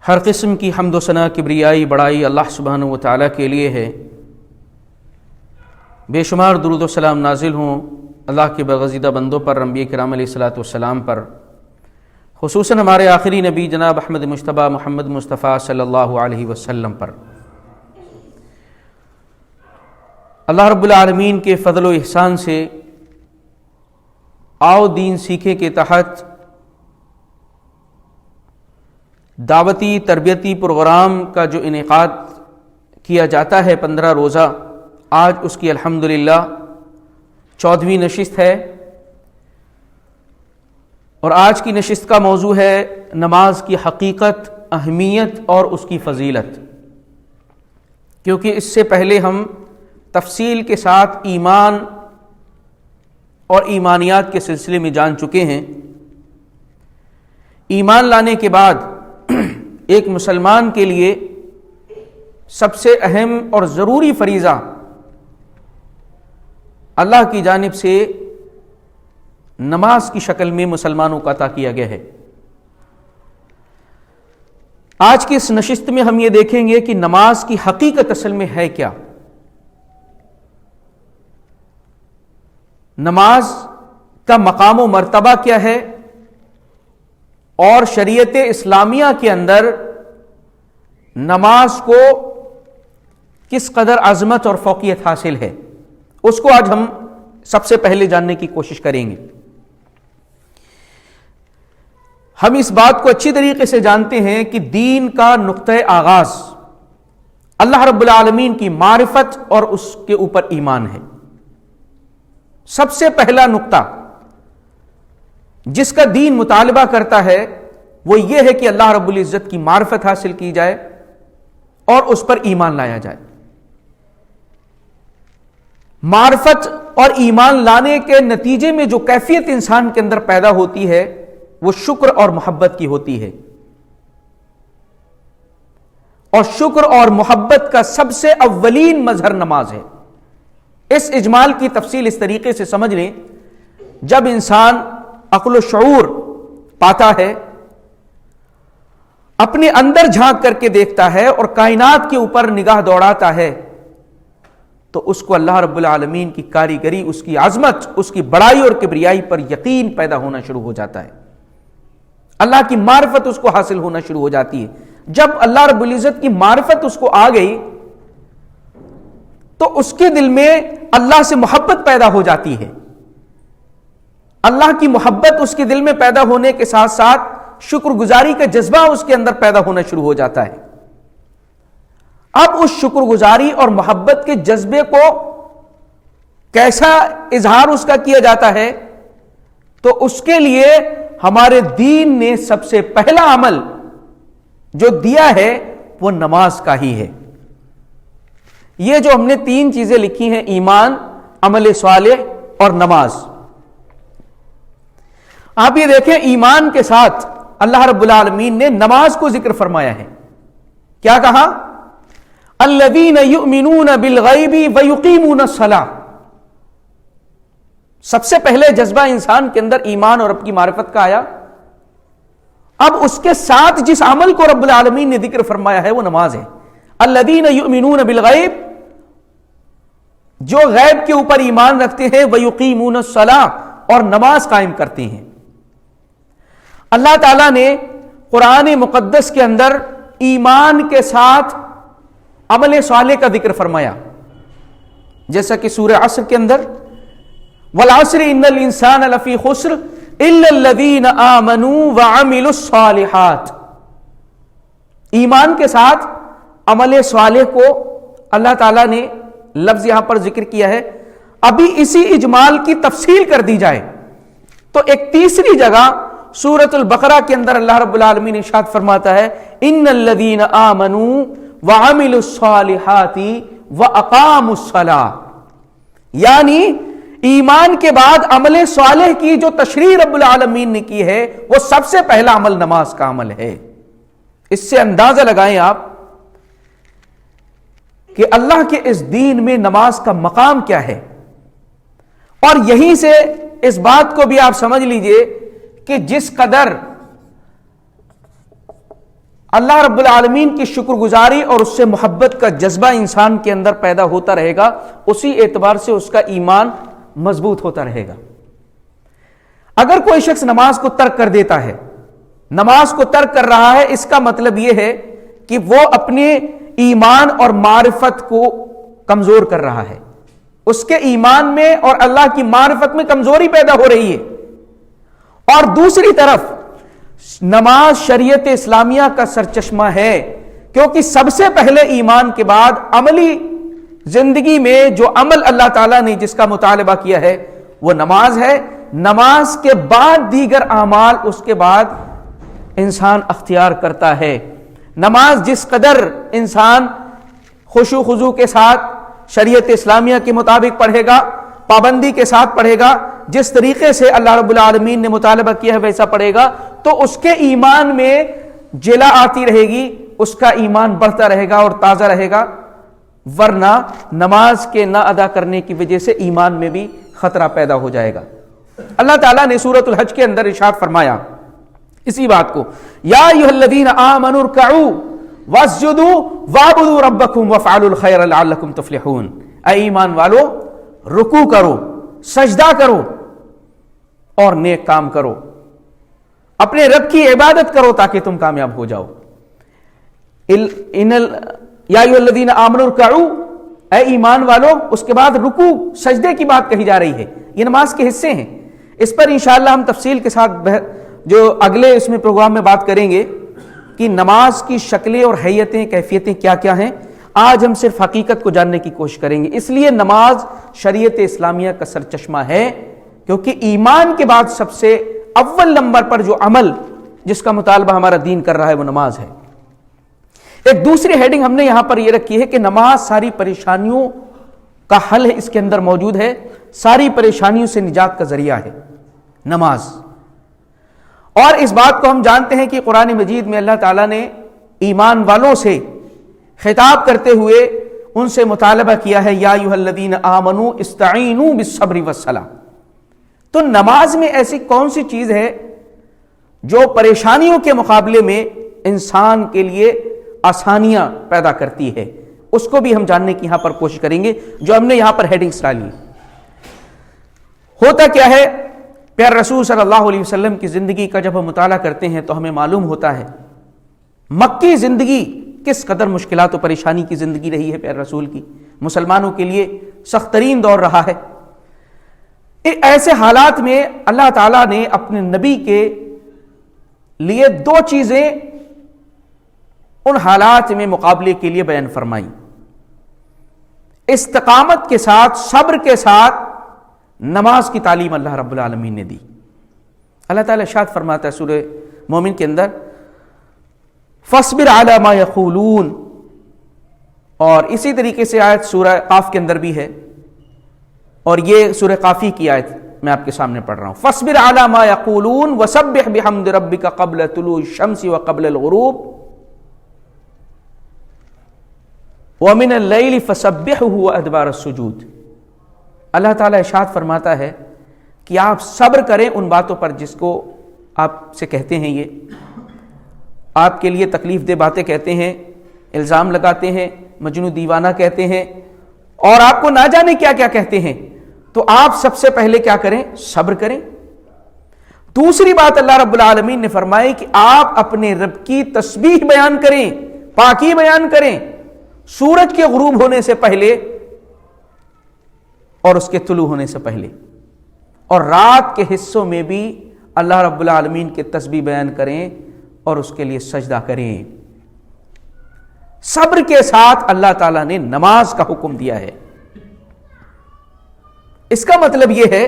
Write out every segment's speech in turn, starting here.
ہر قسم کی حمد و ثنا کبریائی بڑائی اللہ سبحانہ و تعالیٰ کے لیے ہے۔ بے شمار درود و سلام نازل ہوں اللہ کے برگزیدہ بندوں پر، انبیاء کرام علیہ الصلاۃ والسلام پر، خصوصاً ہمارے آخری نبی جناب احمد مجتبیٰ محمد مصطفیٰ صلی اللہ علیہ وسلم پر۔ اللہ رب العالمین کے فضل و احسان سے آؤ دین سیکھیں کے تحت دعوتی تربیتی پروگرام کا جو انعقاد کیا جاتا ہے 15 روزہ، آج اس کی الحمدللہ 14ویں نشست ہے، اور آج کی نشست کا موضوع ہے نماز کی حقیقت، اہمیت اور اس کی فضیلت۔ کیونکہ اس سے پہلے ہم تفصیل کے ساتھ ایمان اور ایمانیات کے سلسلے میں جان چکے ہیں۔ ایمان لانے کے بعد ایک مسلمان کے لیے سب سے اہم اور ضروری فریضہ اللہ کی جانب سے نماز کی شکل میں مسلمانوں کو عطا کیا گیا ہے۔ آج کی اس نشست میں ہم یہ دیکھیں گے کہ نماز کی حقیقت اصل میں ہے کیا، نماز کا مقام و مرتبہ کیا ہے، اور شریعت اسلامیہ کے اندر نماز کو کس قدر عظمت اور فوقیت حاصل ہے، اس کو آج ہم سب سے پہلے جاننے کی کوشش کریں گے۔ ہم اس بات کو اچھی طریقے سے جانتے ہیں کہ دین کا نقطہ آغاز اللہ رب العالمین کی معرفت اور اس کے اوپر ایمان ہے۔ سب سے پہلا نقطہ جس کا دین مطالبہ کرتا ہے وہ یہ ہے کہ اللہ رب العزت کی معرفت حاصل کی جائے اور اس پر ایمان لایا جائے۔ معرفت اور ایمان لانے کے نتیجے میں جو کیفیت انسان کے اندر پیدا ہوتی ہے وہ شکر اور محبت کی ہوتی ہے، اور شکر اور محبت کا سب سے اولین مظہر نماز ہے۔ اس اجمال کی تفصیل اس طریقے سے سمجھ لیں، جب انسان عقل و شعور پاتا ہے، اپنے اندر جھانک کر کے دیکھتا ہے اور کائنات کے اوپر نگاہ دوڑاتا ہے، تو اس کو اللہ رب العالمین کی کاریگری، اس کی عظمت، اس کی بڑائی اور کبریائی پر یقین پیدا ہونا شروع ہو جاتا ہے۔ اللہ کی معرفت اس کو حاصل ہونا شروع ہو جاتی ہے۔ جب اللہ رب العزت کی معرفت اس کو آ گئی تو اس کے دل میں اللہ سے محبت پیدا ہو جاتی ہے۔ اللہ کی محبت اس کے دل میں پیدا ہونے کے ساتھ ساتھ شکر گزاری کا جذبہ اس کے اندر پیدا ہونا شروع ہو جاتا ہے۔ اب اس شکر گزاری اور محبت کے جذبے کو کیسا اظہار اس کا کیا جاتا ہے، تو اس کے لیے ہمارے دین نے سب سے پہلا عمل جو دیا ہے وہ نماز کا ہی ہے۔ یہ جو ہم نے 3 چیزیں لکھی ہیں، ایمان، عمل صالح اور نماز، آپ یہ دیکھیں ایمان کے ساتھ اللہ رب العالمین نے نماز کو ذکر فرمایا ہے۔ کیا کہا؟ الذین یؤمنون بالغیب ویقیمون الصلاۃ۔ سب سے پہلے جذبہ انسان کے اندر ایمان اور رب کی معرفت کا آیا۔ اب اس کے ساتھ جس عمل کو رب العالمین نے ذکر فرمایا ہے وہ نماز ہے۔ الذین یؤمنون بالغیب، جو غیب کے اوپر ایمان رکھتے ہیں، ویقیمون الصلاۃ، اور نماز قائم کرتے ہیں۔ اللہ تعالیٰ نے قرآن مقدس کے اندر ایمان کے ساتھ عمل صالح کا ذکر فرمایا، جیسا کہ سورہ عصر کے اندر والعصر ان الانسان لفی خسر الا الذین آمنوا وعملوا الصالحات۔ ایمان کے ساتھ عمل صالح کو اللہ تعالیٰ نے لفظ یہاں پر ذکر کیا ہے۔ ابھی اسی اجمال کی تفصیل کر دی جائے تو ایک تیسری جگہ سورۃ البقرہ کے اندر اللہ رب العالمین ارشاد فرماتا ہے ان الذین آمنوا وعملوا الصالحات واقاموا الصلاۃ، یعنی ایمان کے بعد عمل صالح کی جو تشریح رب العالمین نے کی ہے وہ سب سے پہلا عمل نماز کا عمل ہے۔ اس سے اندازہ لگائیں آپ کہ اللہ کے اس دین میں نماز کا مقام کیا ہے، اور یہیں سے اس بات کو بھی آپ سمجھ لیجئے کہ جس قدر اللہ رب العالمین کی شکر گزاری اور اس سے محبت کا جذبہ انسان کے اندر پیدا ہوتا رہے گا، اسی اعتبار سے اس کا ایمان مضبوط ہوتا رہے گا۔ اگر کوئی شخص نماز کو ترک کر دیتا ہے، نماز کو ترک کر رہا ہے، اس کا مطلب یہ ہے کہ وہ اپنے ایمان اور معرفت کو کمزور کر رہا ہے، اس کے ایمان میں اور اللہ کی معرفت میں کمزوری پیدا ہو رہی ہے۔ اور دوسری طرف نماز شریعت اسلامیہ کا سرچشمہ ہے، کیونکہ سب سے پہلے ایمان کے بعد عملی زندگی میں جو عمل اللہ تعالیٰ نے جس کا مطالبہ کیا ہے وہ نماز ہے۔ نماز کے بعد دیگر اعمال اس کے بعد انسان اختیار کرتا ہے۔ نماز جس قدر انسان خشوع خضوع کے ساتھ شریعت اسلامیہ کے مطابق پڑھے گا، پابندی کے ساتھ پڑھے گا، جس طریقے سے اللہ رب العالمین نے مطالبہ کیا ہے ویسا پڑھے گا، تو اس کے ایمان میں جلا آتی رہے گی، اس کا ایمان بڑھتا رہے گا اور تازہ رہے گا۔ ورنہ نماز کے نہ ادا کرنے کی وجہ سے ایمان میں بھی خطرہ پیدا ہو جائے گا۔ اللہ تعالیٰ نے سورۃ الحج کے اندر ارشاد فرمایا اسی بات کو، یا ایھا الذین آمنوا ارکعوا واسجدوا واعبدوا ربکم وافعلوا الخیر لعلکم تفلحون، اے ایمان والو رکوع کرو، سجدہ کرو اور نیک کام کرو، اپنے رب کی عبادت کرو تاکہ تم کامیاب ہو جاؤ۔ یا ایھا الذین آمنوا ارکعوا، اے ایمان والو، اس کے بعد رکوع سجدے کی بات کہی جا رہی ہے، یہ نماز کے حصے ہیں۔ اس پر انشاءاللہ ہم تفصیل کے ساتھ جو اگلے اس میں پروگرام میں بات کریں گے کہ نماز کی شکلیں اور حیتیں کیفیتیں کیا کیا ہیں۔ آج ہم صرف حقیقت کو جاننے کی کوشش کریں گے۔ اس لیے نماز شریعت اسلامیہ کا سرچشمہ ہے، کیونکہ ایمان کے بعد سب سے اول نمبر پر جو عمل جس کا مطالبہ ہمارا دین کر رہا ہے وہ نماز ہے۔ ایک دوسری ہیڈنگ ہم نے یہاں پر یہ رکھی ہے کہ نماز ساری پریشانیوں کا حل ہے، اس کے اندر موجود ہے، ساری پریشانیوں سے نجات کا ذریعہ ہے نماز۔ اور اس بات کو ہم جانتے ہیں کہ قرآن مجید میں اللہ تعالیٰ نے ایمان والوں سے خطاب کرتے ہوئے ان سے مطالبہ کیا ہے، یا ایھا الذین آمنوا استعینوا بالصبر والصلاۃ۔ تو نماز میں ایسی کون سی چیز ہے جو پریشانیوں کے مقابلے میں انسان کے لیے آسانیاں پیدا کرتی ہے، اس کو بھی ہم جاننے کی یہاں پر کوشش کریں گے، جو ہم نے یہاں پر ہیڈنگز ڈالی۔ ہوتا کیا ہے، پیارے رسول صلی اللہ علیہ وسلم کی زندگی کا جب ہم مطالعہ کرتے ہیں تو ہمیں معلوم ہوتا ہے مکی زندگی کس قدر مشکلات و پریشانی کی زندگی رہی ہے۔ پیارے رسول کی مسلمانوں کے لیے سخت ترین دور رہا ہے۔ ایسے حالات میں اللہ تعالیٰ نے اپنے نبی کے لیے دو چیزیں ان حالات میں مقابلے کے لیے بیان فرمائی، استقامت کے ساتھ، صبر کے ساتھ نماز کی تعلیم اللہ رب العالمین نے دی۔ اللہ تعالیٰ ارشاد فرماتا ہے سورہ مومن کے اندر، فاصبر علی ما یقولون، اور اسی طریقے سے آیت سورہ قاف کے اندر بھی ہے، اور یہ سورہ قافی کی آیت میں آپ کے سامنے پڑھ رہا ہوں، فاصبر علی ما یقولون وسبح بحمد ربک قبل طلوع الشمس وقبل الغروب ومن اللیل فسبحہ وادبار السجود۔ اللہ تعالیٰ ارشاد فرماتا ہے کہ آپ صبر کریں ان باتوں پر جس کو آپ سے کہتے ہیں، یہ آپ کے لیے تکلیف دہ باتیں کہتے ہیں، الزام لگاتے ہیں، مجنون دیوانہ کہتے ہیں، اور آپ کو نہ جانے کیا کیا کہتے ہیں، تو آپ سب سے پہلے کیا کریں، صبر کریں۔ دوسری بات اللہ رب العالمین نے فرمائی کہ آپ اپنے رب کی تسبیح بیان کریں، پاکی بیان کریں، سورج کے غروب ہونے سے پہلے اور اس کے طلوع ہونے سے پہلے، اور رات کے حصوں میں بھی اللہ رب العالمین کے تسبیح بیان کریں اور اس کے لیے سجدہ کریں۔ صبر کے ساتھ اللہ تعالیٰ نے نماز کا حکم دیا ہے۔ اس کا مطلب یہ ہے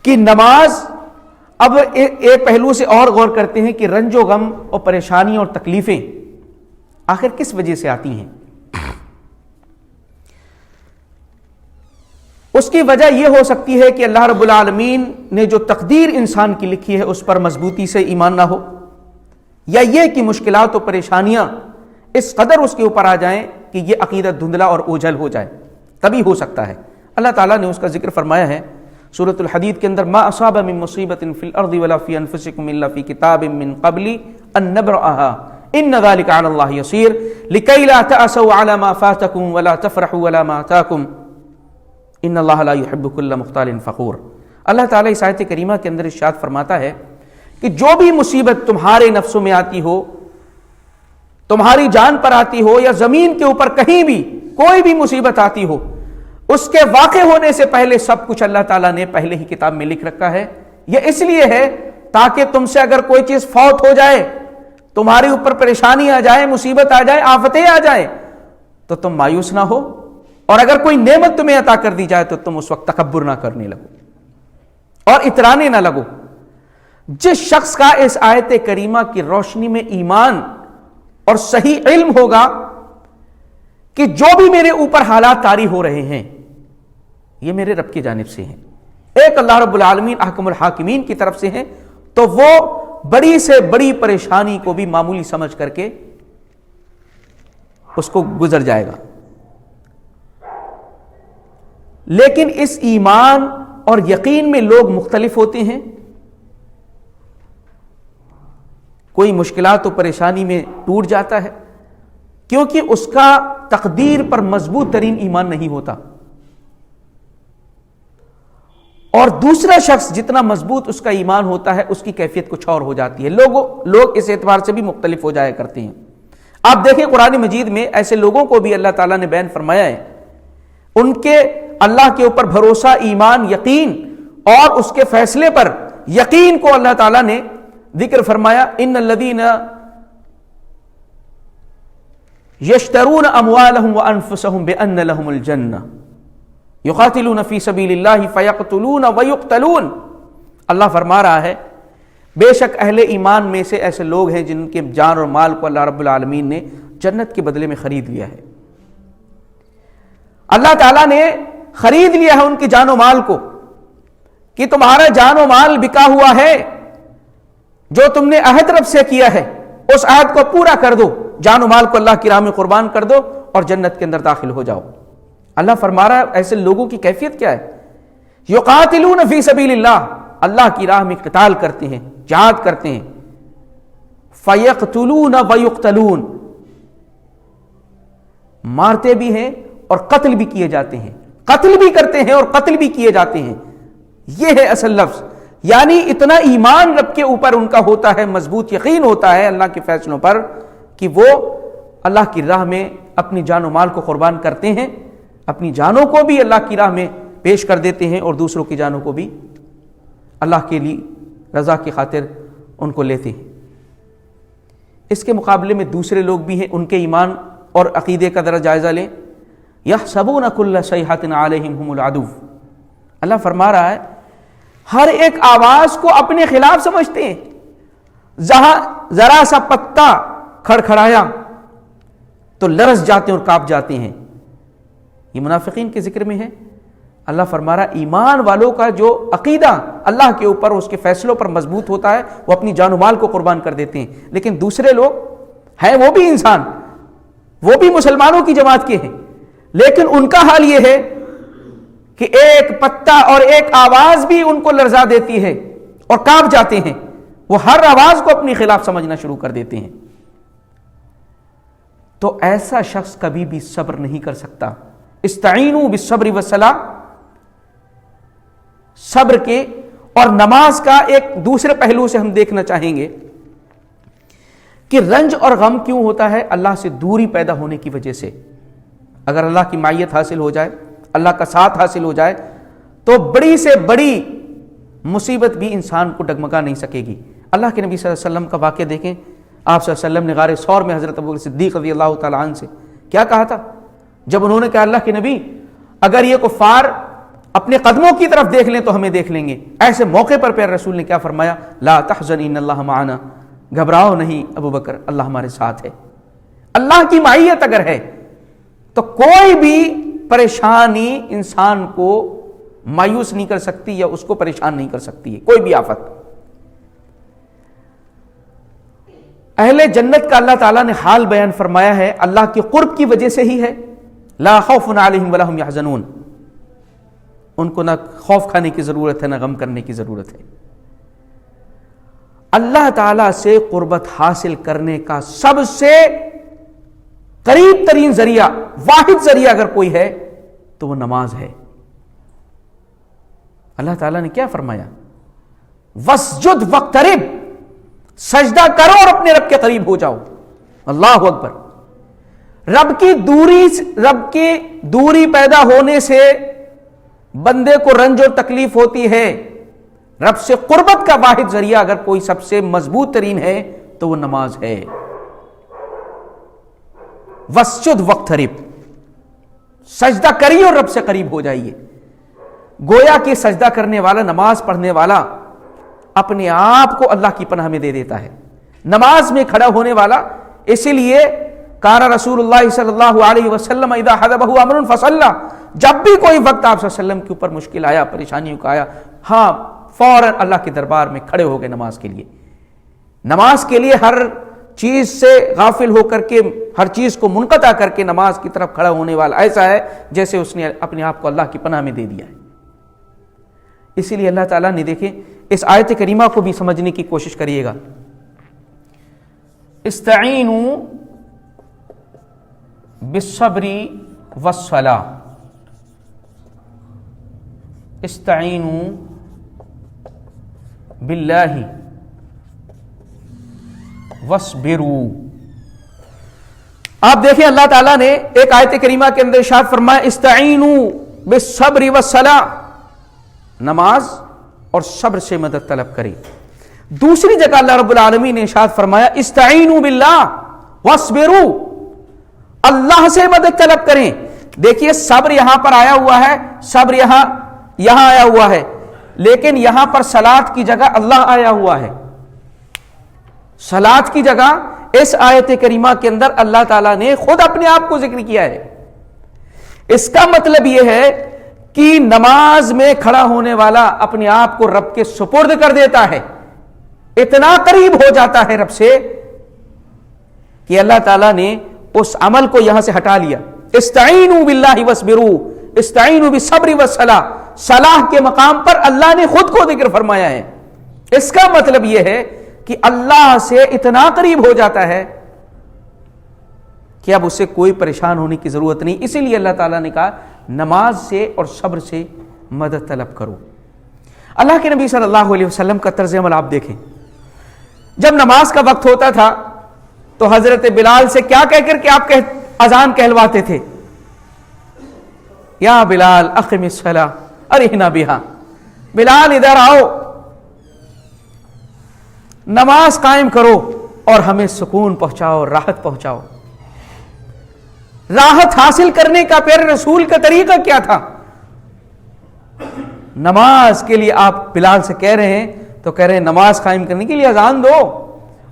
کہ نماز، اب ایک پہلو سے اور غور کرتے ہیں کہ رنج و غم اور پریشانی اور تکلیفیں آخر کس وجہ سے آتی ہیں۔ اس کی وجہ یہ ہو سکتی ہے کہ اللہ رب العالمین نے جو تقدیر انسان کی لکھی ہے اس پر مضبوطی سے ایمان نہ ہو، یا یہ کہ مشکلات و پریشانیاں اس قدر اس کے اوپر آ جائیں کہ یہ عقیدت دھندلا اور اوجھل ہو جائے، تبھی ہو سکتا ہے۔ اللہ تعالیٰ نے اس کا ذکر فرمایا ہے سورۃ الحدید کے اندر، ما اصاب من مصیبت فی الارض ولا فی انفسکم الا فی کتاب من قبل أن نبرأها إن ذلك على الله يسير لكي لا تأسوا على ما فاتكم ولا تفرحوا ولا ما آتاكم إن الله لا يحب كل مختال فخور. اللہ تعالیٰ اس آیت کریمہ کے اندر ارشاد فرماتا ہے کہ جو بھی مصیبت تمہارے نفسوں میں آتی ہو، تمہاری جان پر آتی ہو، یا زمین کے اوپر کہیں بھی کوئی بھی مصیبت آتی ہو، اس کے واقع ہونے سے پہلے سب کچھ اللہ تعالیٰ نے پہلے ہی کتاب میں لکھ رکھا ہے. یہ اس لیے ہے تاکہ تم سے اگر کوئی چیز فوت ہو جائے، تمہارے اوپر پریشانی آ جائے، مصیبت آ جائے، آفتیں آ جائیں، تو تم مایوس نہ ہو، اور اگر کوئی نعمت تمہیں عطا کر دی جائے تو تم اس وقت تکبر نہ کرنے لگو اور اترانے نہ لگو. جس شخص کا اس آیت کریمہ کی روشنی میں ایمان اور صحیح علم ہوگا کہ جو بھی میرے اوپر حالات طاری ہو رہے ہیں یہ میرے رب کی جانب سے ہیں، ایک اللہ رب العالمین احکم الحاکمین کی طرف سے ہیں، تو وہ بڑی سے بڑی پریشانی کو بھی معمولی سمجھ کر کے اس کو گزر جائے گا. لیکن اس ایمان اور یقین میں لوگ مختلف ہوتے ہیں. کوئی مشکلات و پریشانی میں ٹوٹ جاتا ہے کیونکہ اس کا تقدیر پر مضبوط ترین ایمان نہیں ہوتا، اور دوسرا شخص جتنا مضبوط اس کا ایمان ہوتا ہے اس کی کیفیت کچھ اور ہو جاتی ہے. لوگ اس اعتبار سے بھی مختلف ہو جایا کرتے ہیں. آپ دیکھیں قرآن مجید میں ایسے لوگوں کو بھی اللہ تعالیٰ نے بیان فرمایا ہے، ان کے اللہ کے اوپر بھروسہ، ایمان، یقین اور اس کے فیصلے پر یقین کو اللہ تعالیٰ نے ذکر فرمایا. ان الذین یشترون اموالهم وانفسهم بان لهم الجنہ یقاتلون فی سبیل اللہ فیقتلون ویقتلون. اللہ فرما رہا ہے بے شک اہل ایمان میں سے ایسے لوگ ہیں جن کے جان اور مال کو اللہ رب العالمین نے جنت کے بدلے میں خرید لیا ہے. اللہ تعالیٰ نے خرید لیا ہے ان کی جان و مال کو کہ تمہارا جان و مال بکا ہوا ہے، جو تم نے عہد رب سے کیا ہے اس عہد کو پورا کر دو، جان و مال کو اللہ کی راہ میں قربان کر دو اور جنت کے اندر داخل ہو جاؤ. اللہ فرما رہا ہے ایسے لوگوں کی کیفیت کیا ہے؟ یقاتلون فی سبیل اللہ، اللہ کی راہ میں قتال کرتے ہیں، جہاد کرتے ہیں. فیقتلون ویقتلون، مارتے بھی ہیں اور قتل بھی کیے جاتے ہیں، قتل بھی کرتے ہیں اور قتل بھی کیے جاتے ہیں. یہ ہے اصل لفظ. یعنی اتنا ایمان رب کے اوپر ان کا ہوتا ہے، مضبوط یقین ہوتا ہے اللہ کے فیصلوں پر کہ وہ اللہ کی راہ میں اپنی جان و مال کو قربان کرتے ہیں، اپنی جانوں کو بھی اللہ کی راہ میں پیش کر دیتے ہیں اور دوسروں کی جانوں کو بھی اللہ کے لیے رضا کی خاطر ان کو لیتے ہیں. اس کے مقابلے میں دوسرے لوگ بھی ہیں، ان کے ایمان اور عقیدے کا ذرا جائزہ لیں. یحسبون کل صیحۃ علیہم هم العدو، اللہ فرما رہا ہے ہر ایک آواز کو اپنے خلاف سمجھتے ہیں. جہاں ذرا سا پتا کھڑکھڑایا تو لرز جاتے ہیں اور کانپ جاتے ہیں. یہ منافقین کے ذکر میں ہے. اللہ فرما رہا ایمان والوں کا جو عقیدہ اللہ کے اوپر اس کے فیصلوں پر مضبوط ہوتا ہے وہ اپنی جان و مال کو قربان کر دیتے ہیں. لیکن دوسرے لوگ ہیں وہ بھی انسان، وہ بھی مسلمانوں کی جماعت کے ہیں، لیکن ان کا حال یہ ہے کہ ایک پتا اور ایک آواز بھی ان کو لرزا دیتی ہے اور کانپ جاتے ہیں. وہ ہر آواز کو اپنی خلاف سمجھنا شروع کر دیتے ہیں. تو ایسا شخص کبھی بھی صبر نہیں کر سکتا. استعینوا بالصبر والصلاۃ، صبر کے اور نماز کا ایک دوسرے پہلو سے ہم دیکھنا چاہیں گے کہ رنج اور غم کیوں ہوتا ہے؟ اللہ سے دوری پیدا ہونے کی وجہ سے. اگر اللہ کی معیت حاصل ہو جائے، اللہ کا ساتھ حاصل ہو جائے، تو بڑی سے بڑی مصیبت بھی انسان کو ڈگمگا نہیں سکے گی. اللہ کے نبی صلی اللہ علیہ وسلم کا واقعہ دیکھیں. آپ صلی اللہ علیہ وسلم نے غار ثور میں حضرت ابوبکر صدیق رضی اللہ تعالیٰ عنہ سے کیا کہا تھا جب انہوں نے کہا اللہ کے نبی اگر یہ کفار اپنے قدموں کی طرف دیکھ لیں تو ہمیں دیکھ لیں گے. ایسے موقع پر پیارے رسول نے کیا فرمایا؟ لا تحزن ان اللہ معنا، گھبراؤ نہیں ابو بکر، اللہ ہمارے ساتھ ہے. اللہ کی معیت اگر ہے تو کوئی بھی پریشانی انسان کو مایوس نہیں کر سکتی یا اس کو پریشان نہیں کر سکتی ہے کوئی بھی آفت. اہل جنت کا اللہ تعالیٰ نے حال بیان فرمایا ہے اللہ کے قرب کی وجہ سے ہی ہے. لا خوف علیہم ولا ہم یحزنون، ان کو نہ خوف کھانے کی ضرورت ہے نہ غم کرنے کی ضرورت ہے. اللہ تعالیٰ سے قربت حاصل کرنے کا سب سے قریب ترین ذریعہ، واحد ذریعہ اگر کوئی ہے تو وہ نماز ہے۔ اللہ تعالیٰ نے کیا فرمایا؟ وَاسْجُدْ وَاقْتَرِبْ، سجدہ کرو اور اپنے رب کے قریب ہو جاؤ۔ اللہ اکبر۔ رب کی دوری پیدا ہونے سے بندے کو رنج اور تکلیف ہوتی ہے، رب سے قربت کا واحد ذریعہ اگر کوئی سب سے مضبوط ترین ہے تو وہ نماز ہے۔ وَاسْجُدْ وَاقْتَرِبْ، سجدہ کریے اور رب سے قریب ہو جائیے۔ گویا کہ سجدہ کرنے والا، نماز پڑھنے والا اپنے آپ کو اللہ کی پناہ میں دے دیتا ہے۔ نماز میں کھڑا ہونے والا، اسی لیے کان رسول اللہ صلی اللہ علیہ وسلم اذا حضبہ امر فصلی، جب بھی کوئی وقت آپ صلی اللہ علیہ وسلم کے اوپر مشکل آیا، پریشانیوں کا آیا، ہاں فوراً اللہ کے دربار میں کھڑے ہو گئے نماز کے لیے۔ نماز کے لیے ہر چیز سے غافل ہو کر کے، ہر چیز کو منقطع کر کے نماز کی طرف کھڑا ہونے والا ایسا ہے جیسے اس نے اپنے آپ کو اللہ کی پناہ میں دے دیا ہے۔ اسی لیے اللہ تعالیٰ نے، دیکھیں اس آیت کریمہ کو بھی سمجھنے کی کوشش کریے گا۔ استعینوا بالصبر والصلاۃ، استعینوا باللہ واصبروا۔ آپ دیکھیں اللہ تعالیٰ نے ایک آیت کریمہ کے اندر ارشاد فرمایا استعینوا بالصبر والصلاۃ، نماز اور صبر سے مدد طلب کریں۔ دوسری جگہ اللہ رب العالمین نے ارشاد فرمایا استعینوا باللہ واصبروا، اللہ سے مدد طلب کریں۔ دیکھیے صبر یہاں پر آیا ہوا ہے، صبر یہاں آیا ہوا ہے، لیکن یہاں پر صلاۃ کی جگہ اللہ آیا ہوا ہے۔ صلاۃ کی جگہ اس آیت کریمہ کے اندر اللہ تعالیٰ نے خود اپنے آپ کو ذکر کیا ہے۔ اس کا مطلب یہ ہے کہ نماز میں کھڑا ہونے والا اپنے آپ کو رب کے سپرد کر دیتا ہے، اتنا قریب ہو جاتا ہے رب سے کہ اللہ تعالیٰ نے اس عمل کو یہاں سے ہٹا لیا۔ استعینوا باللہ واصبروا، استعینوا بالصبر والصلاۃ، صلاح کے مقام پر اللہ نے خود کو ذکر فرمایا ہے۔ اس کا مطلب یہ ہے کہ اللہ سے اتنا قریب ہو جاتا ہے کہ اب اسے کوئی پریشان ہونے کی ضرورت نہیں۔ اسی لیے اللہ تعالیٰ نے کہا نماز سے اور صبر سے مدد طلب کرو۔ اللہ کے نبی صلی اللہ علیہ وسلم کا طرز عمل آپ دیکھیں، جب نماز کا وقت ہوتا تھا تو حضرت بلال سے کیا کہہ کر کے آپ اذان کہلواتے تھے؟ یا بلال اقم الصلاۃ ارحنا بہا، بلال ادھر آؤ، نماز قائم کرو اور ہمیں سکون پہنچاؤ، راحت پہنچاؤ۔ راحت حاصل کرنے کا پیارے رسول کا طریقہ کیا تھا؟ نماز کے لیے آپ بلال سے کہہ رہے ہیں تو کہہ رہے ہیں نماز قائم کرنے کے لیے اذان دو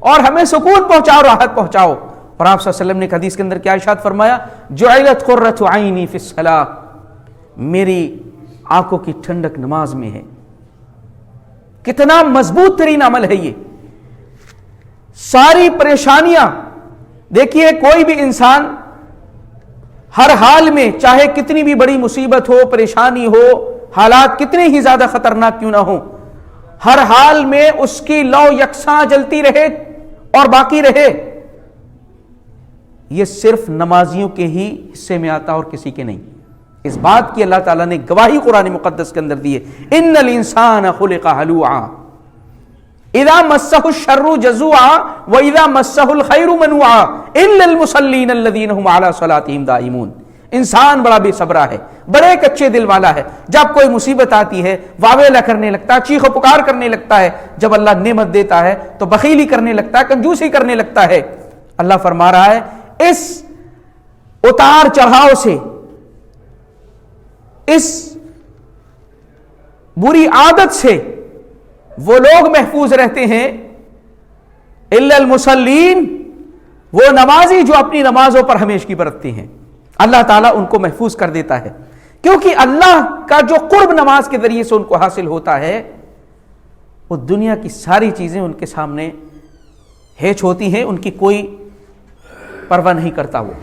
اور ہمیں سکون پہنچاؤ، راحت پہنچاؤ۔ اور آپ صلی اللہ علیہ وسلم نے ایک حدیث کے اندر کیا ارشاد فرمایا؟ جعلت قرۃ عینی فی الصلاۃ، میری آنکھوں کی ٹھنڈک نماز میں ہے۔ کتنا مضبوط ترین عمل ہے یہ۔ ساری پریشانیاں، دیکھیے کوئی بھی انسان ہر حال میں، چاہے کتنی بھی بڑی مصیبت ہو، پریشانی ہو، حالات کتنے ہی زیادہ خطرناک کیوں نہ ہو، ہر حال میں اس کی لو یکساں جلتی رہے اور باقی رہے، یہ صرف نمازیوں کے ہی حصے میں آتا اور کسی کے نہیں۔ اس بات کی اللہ تعالیٰ نے گواہی قرآن مقدس کے اندر دی ہے، ان الانسان خلق ہلوعا اذا مسہ الشر جزوعا واذا مسہ الخیر منوعا الا المصلین الذین هم علی صلاتهم دائمون۔ انسان بڑا بے صبرا ہے، بڑے کچے دل والا ہے، جب کوئی مصیبت آتی ہے واویلا کرنے لگتا ہے، چیخ و پکار کرنے لگتا ہے، جب اللہ نعمت دیتا ہے تو بخیلی کرنے لگتا ہے، کنجوسی کرنے لگتا ہے۔ اللہ فرما رہا ہے اس اتار چڑھاؤ سے، اس بری عادت سے وہ لوگ محفوظ رہتے ہیں، الا المصلین، وہ نمازی جو اپنی نمازوں پر ہمیشگی برتتے ہیں، اللہ تعالیٰ ان کو محفوظ کر دیتا ہے، کیونکہ اللہ کا جو قرب نماز کے ذریعے سے ان کو حاصل ہوتا ہے، وہ دنیا کی ساری چیزیں ان کے سامنے ہیچ ہوتی ہیں، ان کی کوئی پرواہ نہیں کرتا وہ۔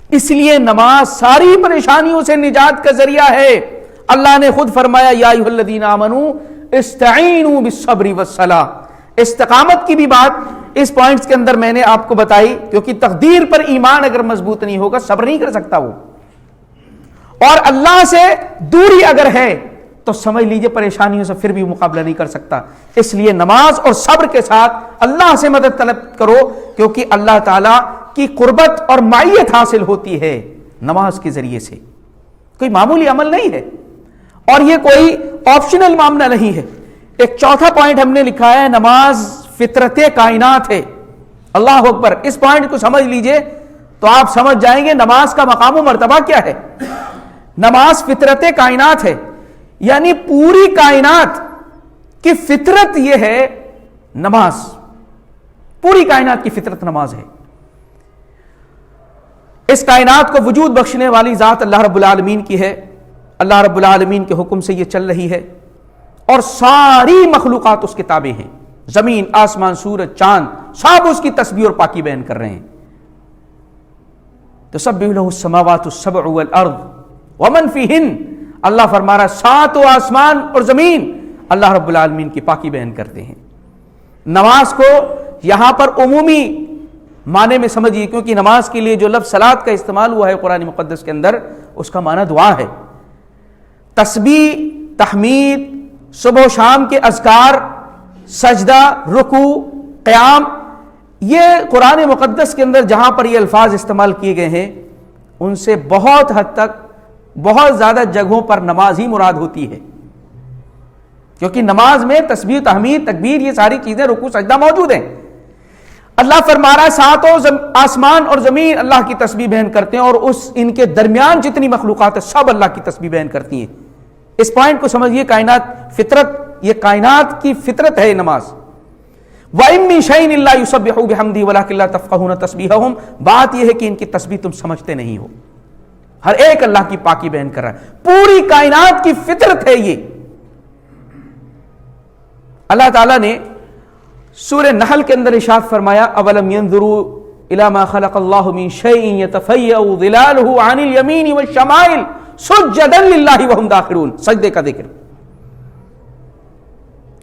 اس لیے نماز ساری پریشانیوں سے نجات کا ذریعہ ہے۔ اللہ نے خود فرمایا یا ایھا الذین آمنوا استعینوا بالصبر والصلاۃ، استقامت کی بھی بات اس پوائنٹس کے اندر میں نے آپ کو بتائی، کیونکہ تقدیر پر ایمان اگر مضبوط نہیں ہوگا صبر نہیں کر سکتا وہ، اور اللہ سے دوری اگر ہے تو سمجھ لیجئے پریشانیوں سے پھر بھی مقابلہ نہیں کر سکتا۔ اس لیے نماز اور صبر کے ساتھ اللہ سے مدد طلب کرو، کیونکہ اللہ تعالیٰ کی قربت اور معیت حاصل ہوتی ہے نماز کے ذریعے سے، کوئی معمولی عمل نہیں ہے، اور یہ کوئی آپشنل معاملہ نہیں ہے۔ ایک چوتھا پوائنٹ ہم نے لکھا ہے، نماز فطرت کائنات ہے۔ اللہ اکبر، اس پوائنٹ کو سمجھ لیجئے تو آپ سمجھ جائیں گے نماز کا مقام و مرتبہ کیا ہے۔ نماز فطرت کائنات ہے، یعنی پوری کائنات کی فطرت یہ ہے نماز، پوری کائنات کی فطرت نماز ہے۔ اس کائنات کو وجود بخشنے والی ذات اللہ رب العالمین کی ہے، اللہ رب العالمین کے حکم سے یہ چل رہی ہے، اور ساری مخلوقات اس کے تابع ہیں، زمین، آسمان، سورج، چاند، سب اس کی تسبیح اور پاکی بیان کر رہے ہیں۔ تسبح له السماوات السبع والارض ومن فیہن، اللہ فرما رہا ہے ساتوں آسمان اور زمین اللہ رب العالمین کی پاکی بیان کرتے ہیں۔ نماز کو یہاں پر عمومی معنی میں سمجھیے، کیونکہ نماز کے لیے جو لفظ صلاۃ کا استعمال ہوا ہے قرآن مقدس کے اندر، اس کا معنی دعا ہے۔ تسبیح، تحمید، صبح و شام کے اذکار، سجدہ، رکوع، قیام، یہ قرآن مقدس کے اندر جہاں پر یہ الفاظ استعمال کیے گئے ہیں ان سے بہت حد تک بہت زیادہ جگہوں پر نماز ہی مراد ہوتی ہے، کیونکہ نماز میں تسبیح، تحمید، تکبیر، یہ ساری چیزیں، رکوع، سجدہ موجود ہیں۔ اللہ فرما رہا ہے ساتوں آسمان اور زمین اللہ کی تسبیح بیان کرتے ہیں، اور ان کے درمیان جتنی مخلوقات ہیں سب اللہ کی تسبیح بیان کرتی ہیں۔ اس پوائنٹ کو سمجھیے، کائنات فطرت، یہ کائنات کی فطرت ہے نماز۔ وَإِن مِّن شَيْءٍ إِلَّا يُسَبِّحُ بِحَمْدِهِ وَلَٰكِن لَّا تَفْقَهُونَ تَسْبِيحَهُمْ، بات یہ ہے کہ ان کی تسبیح تم سمجھتے نہیں ہو، ہر ایک اللہ کی پاکی بیان کر رہا ہے، پوری کائنات کی فطرت ہے یہ۔ اللہ تعالیٰ نے سورہ نحل کے اندر ارشاد فرمایا، اولم ينظروا الى ما خلق الله من شيء يتفيأ ظلاله عن اليمين والشمائل سجدا لله وهم داخرون، سجدے کا ذکر،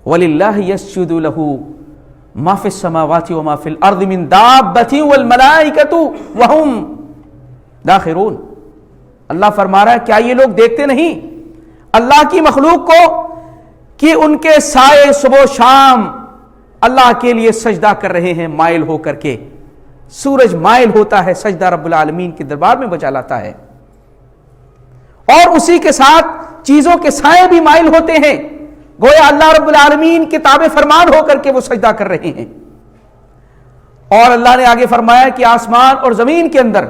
وللہ يسجد له ما في السماوات وما في الارض من دابة والملائكة وهم داخرون۔ اللہ فرما رہا ہے کیا یہ لوگ دیکھتے نہیں اللہ کی مخلوق کو کہ ان کے سائے صبح و شام اللہ کے لیے سجدہ کر رہے ہیں مائل ہو کر کے، سورج مائل ہوتا ہے سجدہ رب العالمین کے دربار میں بچا لاتا ہے، اور اسی کے ساتھ چیزوں کے سائے بھی مائل ہوتے ہیں، گویا اللہ رب العالمین کے تابع فرمان ہو کر کے وہ سجدہ کر رہے ہیں۔ اور اللہ نے آگے فرمایا کہ آسمان اور زمین کے اندر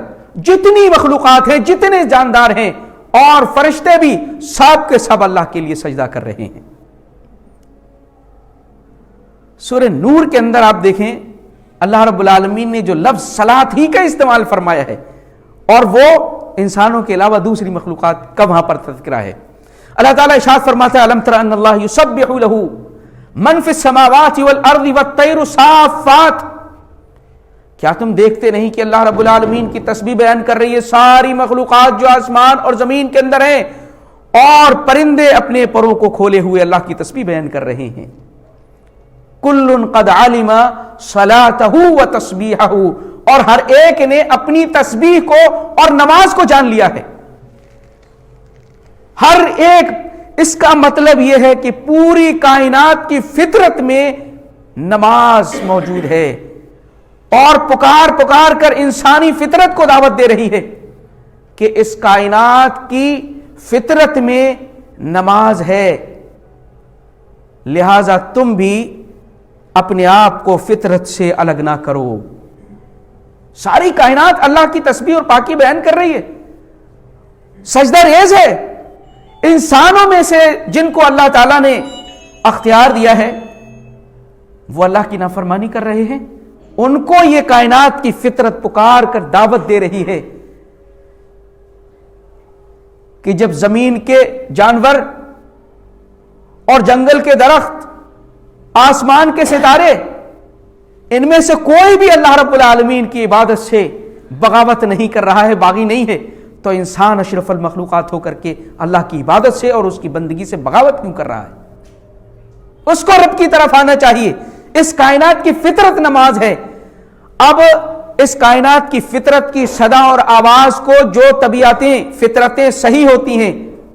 جتنی مخلوقات ہیں، جتنے جاندار ہیں اور فرشتے بھی، سب کے سب اللہ کے لیے سجدہ کر رہے ہیں۔ سورہ نور کے اندر آپ دیکھیں اللہ رب العالمین نے جو لفظ صلاۃ ہی کا استعمال فرمایا ہے، اور وہ انسانوں کے علاوہ دوسری مخلوقات کا وہاں پر تذکرہ ہے۔ اللہ تعالیٰ ارشاد فرماتا ہے، الم تر ان اللہ یسبح له من فی السماوات والارض والطیر صافات، کیا تم دیکھتے نہیں کہ اللہ رب العالمین کی تسبیح بیان کر رہی ہے ساری مخلوقات جو آسمان اور زمین کے اندر ہیں، اور پرندے اپنے پروں کو کھولے ہوئے اللہ کی تسبیح بیان کر رہے ہیں۔ کل قد علم صلاته وتسبیحه، اور ہر ایک نے اپنی تسبیح کو اور نماز کو جان لیا ہے، ہر ایک۔ اس کا مطلب یہ ہے کہ پوری کائنات کی فطرت میں نماز موجود ہے، اور پکار پکار کر انسانی فطرت کو دعوت دے رہی ہے کہ اس کائنات کی فطرت میں نماز ہے، لہذا تم بھی اپنے آپ کو فطرت سے الگ نہ کرو۔ ساری کائنات اللہ کی تسبیح اور پاکی بیان کر رہی ہے، سجدہ ریز ہے۔ انسانوں میں سے جن کو اللہ تعالیٰ نے اختیار دیا ہے وہ اللہ کی نافرمانی کر رہے ہیں، ان کو یہ کائنات کی فطرت پکار کر دعوت دے رہی ہے کہ جب زمین کے جانور اور جنگل کے درخت، آسمان کے ستارے، ان میں سے کوئی بھی اللہ رب العالمین کی عبادت سے بغاوت نہیں کر رہا ہے، باغی نہیں ہے، تو انسان اشرف المخلوقات ہو کر کے اللہ کی عبادت سے اور اس کی بندگی سے بغاوت کیوں کر رہا ہے؟ اس کو رب کی طرف آنا چاہیے۔ اس کائنات کی فطرت نماز ہے۔ اب اس کائنات کی فطرت کی صدا اور آواز کو جو طبیعتیں فطرتیں صحیح ہوتی ہیں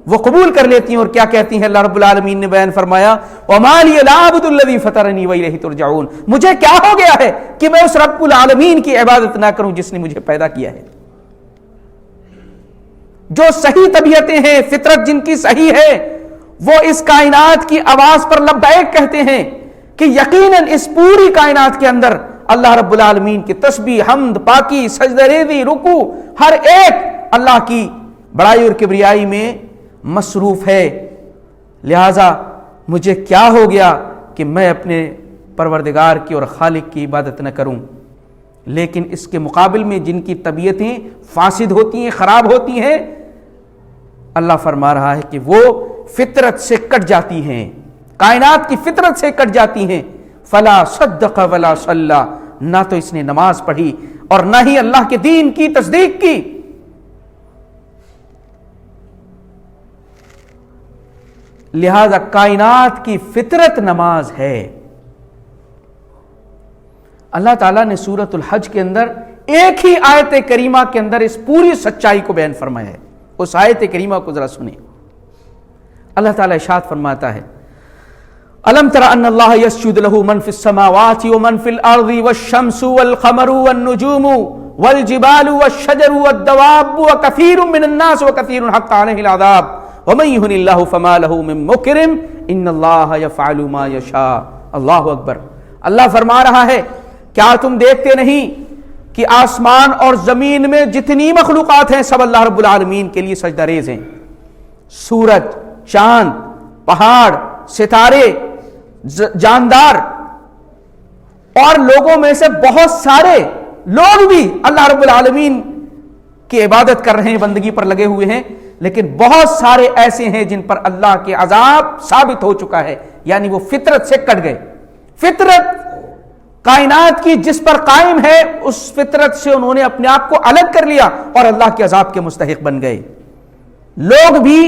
وہ قبول کر لیتی ہیں، اور کیا کہتی ہیں؟ اللہ رب العالمین نے بیان فرمایا وَمَا لِيَ لَا أَعْبُدُ الَّذِي فَطَرَنِي وَإِلَيْهِ تُرْجَعُونَ، مجھے کیا ہو گیا ہے کہ میں اس رب العالمین کی عبادت نہ کروں جس نے مجھے پیدا کیا ہے۔ جو صحیح طبیعتیں ہیں، فطرت جن کی صحیح ہے، وہ اس کائنات کی آواز پر لبیک کہتے ہیں کہ یقیناً اس پوری کائنات کے اندر اللہ رب العالمین کی تسبیح، حمد، پاکی، سجدہ ریزی، رکوع، ہر ایک اللہ کی بڑائی اور کبریائی میں مصروف ہے۔ لہذا مجھے کیا ہو گیا کہ میں اپنے پروردگار کی اور خالق کی عبادت نہ کروں۔ لیکن اس کے مقابل میں جن کی طبیعتیں فاسد ہوتی ہیں، خراب ہوتی ہیں، اللہ فرما رہا ہے کہ وہ فطرت سے کٹ جاتی ہیں، کائنات کی فطرت سے کٹ جاتی ہیں۔ فلا صدق ولا صلی، نہ تو اس نے نماز پڑھی اور نہ ہی اللہ کے دین کی تصدیق کی۔ لہذا کائنات کی فطرت نماز ہے۔ اللہ تعالیٰ نے سورۃ الحج کے اندر ایک ہی آیت کریمہ کے اندر اس پوری سچائی کو بیان فرمایا ہے۔ اس آیت کریمہ کو ذرا سنیں۔ اللہ تعالیٰ ارشاد فرماتا ہے أَلَمْ تَرَ أَنَّ اللَّهَ يَسْجُدُ لَهُ مَنْ فِي السَّمَاوَاتِ وَمَنْ فِي الْأَرْضِ وَالشَّمْسُ وَالْقَمَرُ وَالنُّجُومُ وَالْجِبَالُ وَالشَّجَرُ وَالدَّوَابُّ وَكَثِيرٌ مِّنَ النَّاسِ وَكَثِيرٌ حَقَّ عَلَيْهِ الْعَذَابُ وَمَن يُهِنِ اللَّهُ فَمَا لَهُ مِن مُّكْرِمٍ إِنَّ اللَّهَ يَفْعَلُ مَا يَشَاءُ۔ اللہ اکبر۔ اللہ فرما رہا ہے کیا تم دیکھتے نہیں کہ آسمان اور زمین میں جتنی مخلوقات ہیں سب اللہ رب العالمین کے لیے سجدہ ریز ہیں۔ سورج، چاند، پہاڑ، ستارے، جاندار اور لوگوں میں سے بہت سارے لوگ بھی اللہ رب العالمین کی عبادت کر رہے ہیں، بندگی پر لگے ہوئے ہیں، لیکن بہت سارے ایسے ہیں جن پر اللہ کے عذاب ثابت ہو چکا ہے، یعنی وہ فطرت سے کٹ گئے۔ فطرت کائنات کی جس پر قائم ہے اس فطرت سے انہوں نے اپنے آپ کو الگ کر لیا اور اللہ کے عذاب کے مستحق بن گئے۔ لوگ بھی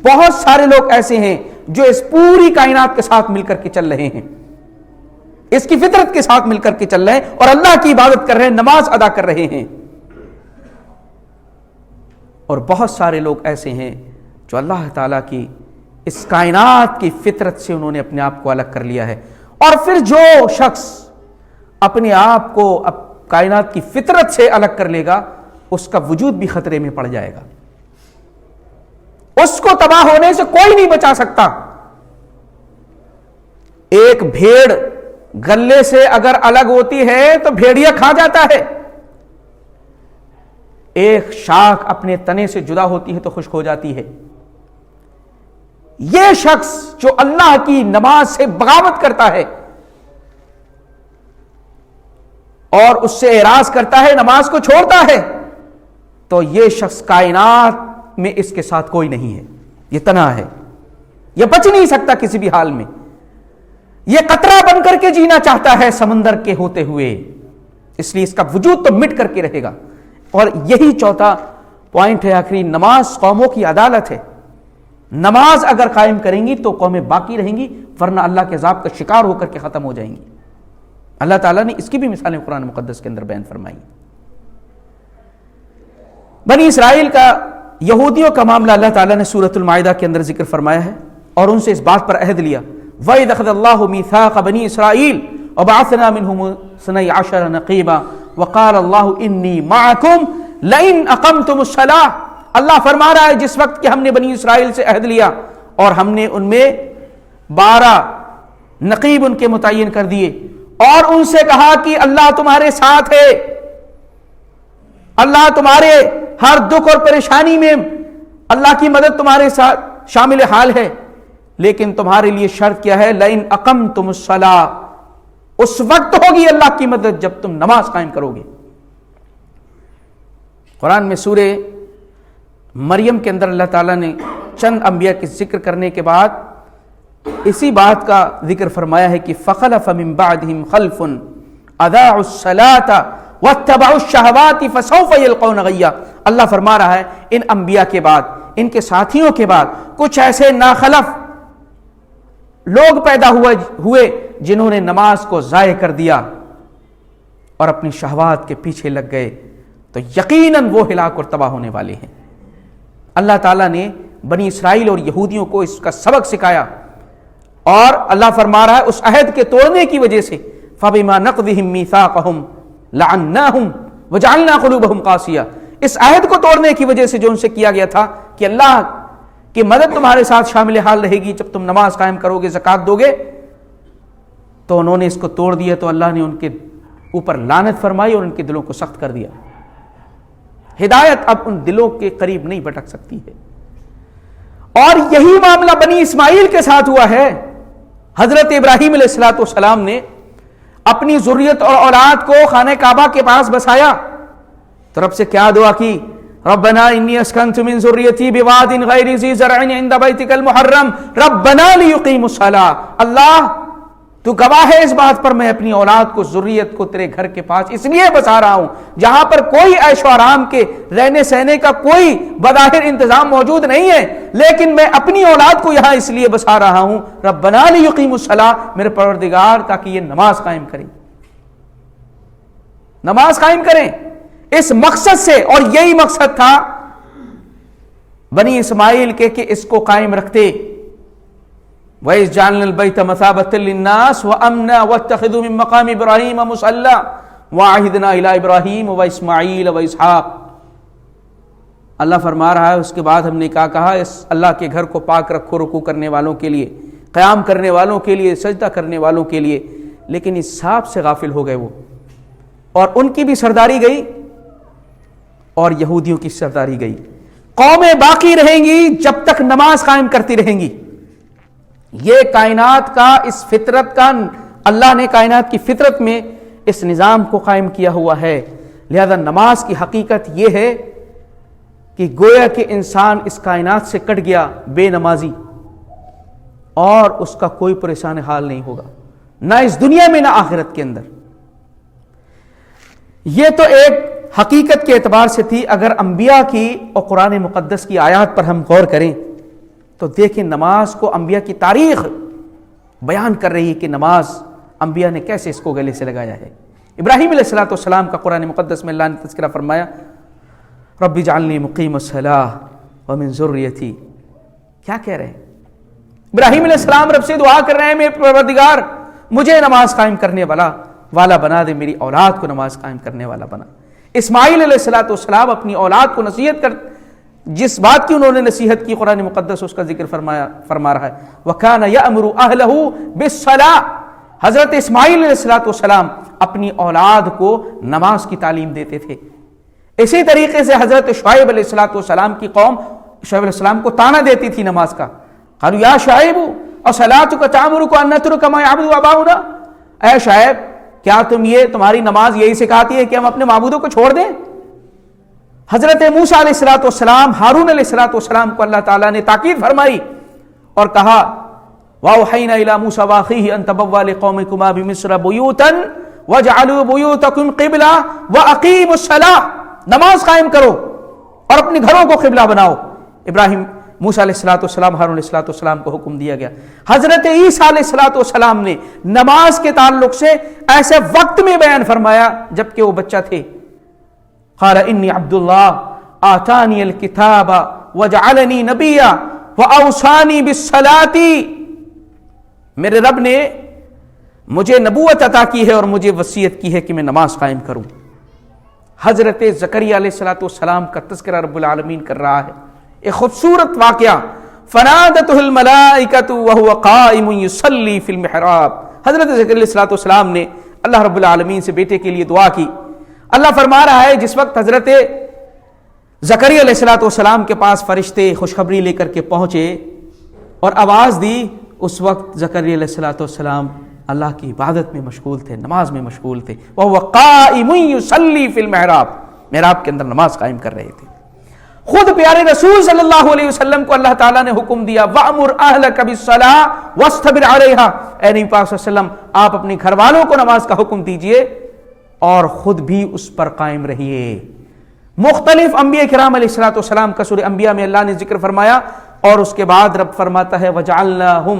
بہت سارے لوگ ایسے ہیں جو اس پوری کائنات کے ساتھ مل کر کے چل رہے ہیں، اس کی فطرت کے ساتھ مل کر کے چل رہے ہیں اور اللہ کی عبادت کر رہے ہیں، نماز ادا کر رہے ہیں۔ اور بہت سارے لوگ ایسے ہیں جو اللہ تعالیٰ کی اس کائنات کی فطرت سے انہوں نے اپنے آپ کو الگ کر لیا ہے۔ اور پھر جو شخص اپنے آپ کو کائنات کی فطرت سے الگ کر لے گا اس کا وجود بھی خطرے میں پڑ جائے گا، اس کو تباہ ہونے سے کوئی نہیں بچا سکتا۔ ایک بھیڑ گلے سے اگر الگ ہوتی ہے تو بھیڑیا کھا جاتا ہے، ایک شاخ اپنے تنے سے جدا ہوتی ہے تو خشک ہو جاتی ہے۔ یہ شخص جو اللہ کی نماز سے بغاوت کرتا ہے اور اس سے اعراض کرتا ہے، نماز کو چھوڑتا ہے، تو یہ شخص کائنات میں اس کے ساتھ کوئی نہیں ہے، یہ تنہا ہے، یہ بچ نہیں سکتا کسی بھی حال میں، یہ قطرہ بن کر کے جینا چاہتا ہے سمندر کے ہوتے ہوئے، اس لیے اس کا وجود تو مٹ کر کے رہے گا۔ اور یہی چوتھا پوائنٹ ہے آخری، نماز قوموں کی عدالت ہے۔ نماز اگر قائم کریں گی تو قومیں باقی رہیں گی، ورنہ اللہ کے عذاب کا شکار ہو کر کے ختم ہو جائیں گی۔ اللہ تعالیٰ نے اس کی بھی مثالیں قرآن مقدس کے اندر بیان فرمائی۔ بنی اسرائیل کا، یہودیوں کا معاملہ اللہ تعالیٰ نے سورۃ المائدہ کے اندر ذکر فرمایا ہے اور ان سے اس بات پر عہد لیا، وَإِذْ أَخَذَ اللَّهُ مِيثَاقَ بَنِي إِسْرَائِيلَ وَبَعَثْنَا مِنْهُمُ 12 نَقِيبًا وَقَالَ اللَّهُ إِنِّي مَعَكُمْ لَئِنْ أَقَمْتُمُ الصَّلَاةَ۔ اللہ فرما رہا ہے جس وقت کہ ہم نے بنی اسرائیل سے عہد لیا اور ہم نے ان میں 12 نقیب ان کے متعین کر دیے اور ان سے کہا کہ اللہ تمہارے ساتھ ہے، اللہ تمہارے ہر دکھ اور پریشانی میں اللہ کی مدد تمہارے ساتھ شامل حال ہے، لیکن تمہارے لیے شرط کیا ہے، لئن اقمتم الصلاۃ، اس وقت ہوگی اللہ کی مدد جب تم نماز قائم کرو گے۔ قرآن میں سورہ مریم کے اندر اللہ تعالیٰ نے چند انبیاء کے ذکر کرنے کے بعد اسی بات کا ذکر فرمایا ہے کہ فخلف من بعدهم خلف اضاعوا الصلاۃ واتبعوا الشہوات فسوف یلقون غیا۔ اللہ فرما رہا ہے ان انبیاء کے بعد، ان کے ساتھیوں کے بعد کچھ ایسے ناخلف لوگ پیدا ہوئے جنہوں نے نماز کو ضائع کر دیا اور اپنی شہوات کے پیچھے لگ گئے تو یقیناً وہ ہلاک اور تباہ ہونے والے ہیں۔ اللہ تعالیٰ نے بنی اسرائیل اور یہودیوں کو اس کا سبق سکھایا، اور اللہ فرما رہا ہے اس عہد کے توڑنے کی وجہ سے فَبِمَا نَقْضِهِمْ مِيثَاقَهُمْ لَعَنَّاهُمْ وَجَعَلْنَا قُلُوبَهُمْ قَاسِيَةً، اس عہد کو توڑنے کی وجہ سے جو ان سے کیا گیا تھا کہ اللہ کی مدد تمہارے ساتھ شامل حال رہے گی جب تم نماز قائم کرو گے، زکوٰۃ دو گے، تو انہوں نے اس کو توڑ دیا تو اللہ نے ان کے اوپر لعنت فرمائی اور ان کے دلوں کو سخت کر دیا۔ ہدایت اب ان دلوں کے قریب نہیں بھٹک سکتی ہے۔ اور یہی معاملہ بنی اسماعیل کے ساتھ ہوا ہے۔ حضرت ابراہیم علیہ السلام نے اپنی ذریت اور اولاد کو خانہ کعبہ کے پاس بسایا تو رب سے کیا دعا کی؟ ربنا انی اسکنت من ذریتی بواد غیر ذی زرع عند بیتک المحرم ربنا لیقیموا الصلاۃ، اللہ تو گواہ ہے اس بات پر میں اپنی اولاد کو، ذریت کو تیرے گھر کے پاس اس لیے بسا رہا ہوں جہاں پر کوئی عیش و آرام کے رہنے سہنے کا کوئی بظاہر انتظام موجود نہیں ہے، لیکن میں اپنی اولاد کو یہاں اس لیے بسا رہا ہوں ربنا لیقیموا الصلاۃ، میرے پروردگار تاکہ یہ نماز قائم کریں، نماز قائم کریں۔ اس مقصد سے، اور یہی مقصد تھا بنی اسماعیل کے کہ اس کو قائم رکھتے۔ وَإِذْ جَعَلْنَا الْبَيْتَ مَثَابَةً لِلنَّاسِ وَأَمْنًا وَاتَّخِذُوا مِن مَّقَامِ إِبْرَاهِيمَ مُصَلًّى وَعَهِدْنَا إِلَىٰ إِبْرَاهِيمَ وَإِسْمَاعِيلَ وَإِسْحَاقَ، اللہ فرما رہا ہے اس کے بعد ہم نے کیا کہا؟ اس اللہ کے گھر کو پاک رکھو رکوع کرنے والوں کے لیے، قیام کرنے والوں کے لیے، سجدہ کرنے والوں کے لیے، لیکن اس حساب سے غافل ہو گئے وہ، اور ان کی بھی سرداری گئی اور یہودیوں کی سرداری گئی۔ قومیں باقی رہیں گی جب تک نماز قائم کرتی رہیں گی۔ یہ کائنات کا، اس فطرت کا، اللہ نے کائنات کی فطرت میں اس نظام کو قائم کیا ہوا ہے۔ لہذا نماز کی حقیقت یہ ہے کہ گویا کہ انسان اس کائنات سے کٹ گیا بے نمازی، اور اس کا کوئی پریشان حال نہیں ہوگا، نہ اس دنیا میں نہ آخرت کے اندر۔ یہ تو ایک حقیقت کے اعتبار سے تھی۔ اگر انبیاء کی اور قرآن مقدس کی آیات پر ہم غور کریں تو دیکھیں نماز کو انبیاء کی تاریخ بیان کر رہی ہے کہ نماز انبیاء نے کیسے اس کو گلے سے لگایا ہے۔ ابراہیم علیہ السلام کا قرآن مقدس میں اللہ نے تذکرہ فرمایا، رب اجعلنی مقیم الصلاۃ ومن ذریتی۔ کیا کہہ رہے ہیں؟ ابراہیم علیہ السلام رب سے دعا کر رہے ہیں، میرے پروردگار مجھے نماز قائم کرنے والا بنا دے، میری اولاد کو نماز قائم کرنے والا بنا۔ اسماعیل علیہ السلام اپنی اولاد کو نصیحت کر، جس بات کی انہوں نے نصیحت کی قرآن مقدس اس کا ذکر فرما رہا ہے، وَكَانَ يَأْمُرُ أَهْلَهُ بِالصَّلَاةِ، حضرت اسماعیل علیہ السلام اپنی اولاد کو نماز کی تعلیم دیتے تھے۔ اسی طریقے سے حضرت شعیب علیہ السلام کی قوم شعیب علیہ السلام کو تانا دیتی تھی نماز کا، قالوا یا شعیب اصلاتک تأمرک ان نترک ما یعبد آباؤنا، اے شعیب کیا تمہاری نماز یہی سکھاتی ہے کہ ہم اپنے معبودوں کو چھوڑ دیں؟ حضرت موسیٰ علیہ السلام، ہارون علیہ السلام کو اللہ تعالیٰ نے تاکید فرمائی اور کہا وَأَوْحَيْنَا إِلَىٰ مُوسَىٰ وَأَخِيهِ أَن تَبَوَّآ لِقَوْمِكُمَا بِمِصْرَ بُيُوتًا وَاجْعَلُوا بُيُوتَكُمْ قِبْلَةً وَأَقِيمُوا الصَّلَاةَ، نماز قائم کرو اور اپنے گھروں کو قبلہ بناؤ۔ ابراہیم، موسیٰ علیہ السلام، ہارون علیہ السلام کو حکم دیا گیا۔ حضرت عیسیٰ علیہ السلام نے نماز کے تعلق سے ایسے وقت میں بیان فرمایا جبکہ وہ بچہ تھے، قال انی عبد اللہ آتانی الکتاب وجعلنی نبیا واوصانی بالصلاۃ، میرے رب نے مجھے نبوت عطا کی ہے اور مجھے وصیت کی ہے کہ میں نماز قائم کروں۔ حضرت زکریا علیہ السلام کا تذکرہ رب العالمین کر رہا ہے، ایک خوبصورت واقعہ، فنادته الملائکۃ وهو قائم یصلی فی المحراب۔ حضرت زکریا علیہ السلام نے اللہ رب العالمین سے بیٹے کے لیے دعا کی۔ اللہ فرما رہا ہے جس وقت حضرت زکریا علیہ السلام کے پاس فرشتے خوشخبری لے کر کے پہنچے اور آواز دی، اس وقت زکریا علیہ السلام اللہ کی عبادت میں مشغول تھے، نماز میں مشغول تھے۔ وَهُوَ قَائِمٌ يُصَلِّي فِي الْمِحْرَابِ، محراب کے اندر نماز قائم کر رہے تھے۔ خود پیارے رسول صلی اللہ علیہ وسلم کو اللہ تعالیٰ نے حکم دیا وَأْمُرْ أَهْلَكَ بِالصَّلَاةِ وَاصْطَبِرْ عَلَيْهَا، اے نبی پاک صلی اللہ علیہ وسلم آپ اپنے گھر والوں کو نماز کا حکم دیجئے اور خود بھی اس پر قائم رہیے۔ مختلف انبیاء کرام علیہ السلام کا سورہ انبیاء میں اللہ نے ذکر فرمایا، اور اس کے بعد رب فرماتا ہے وَجَعَلْنَاهُمْ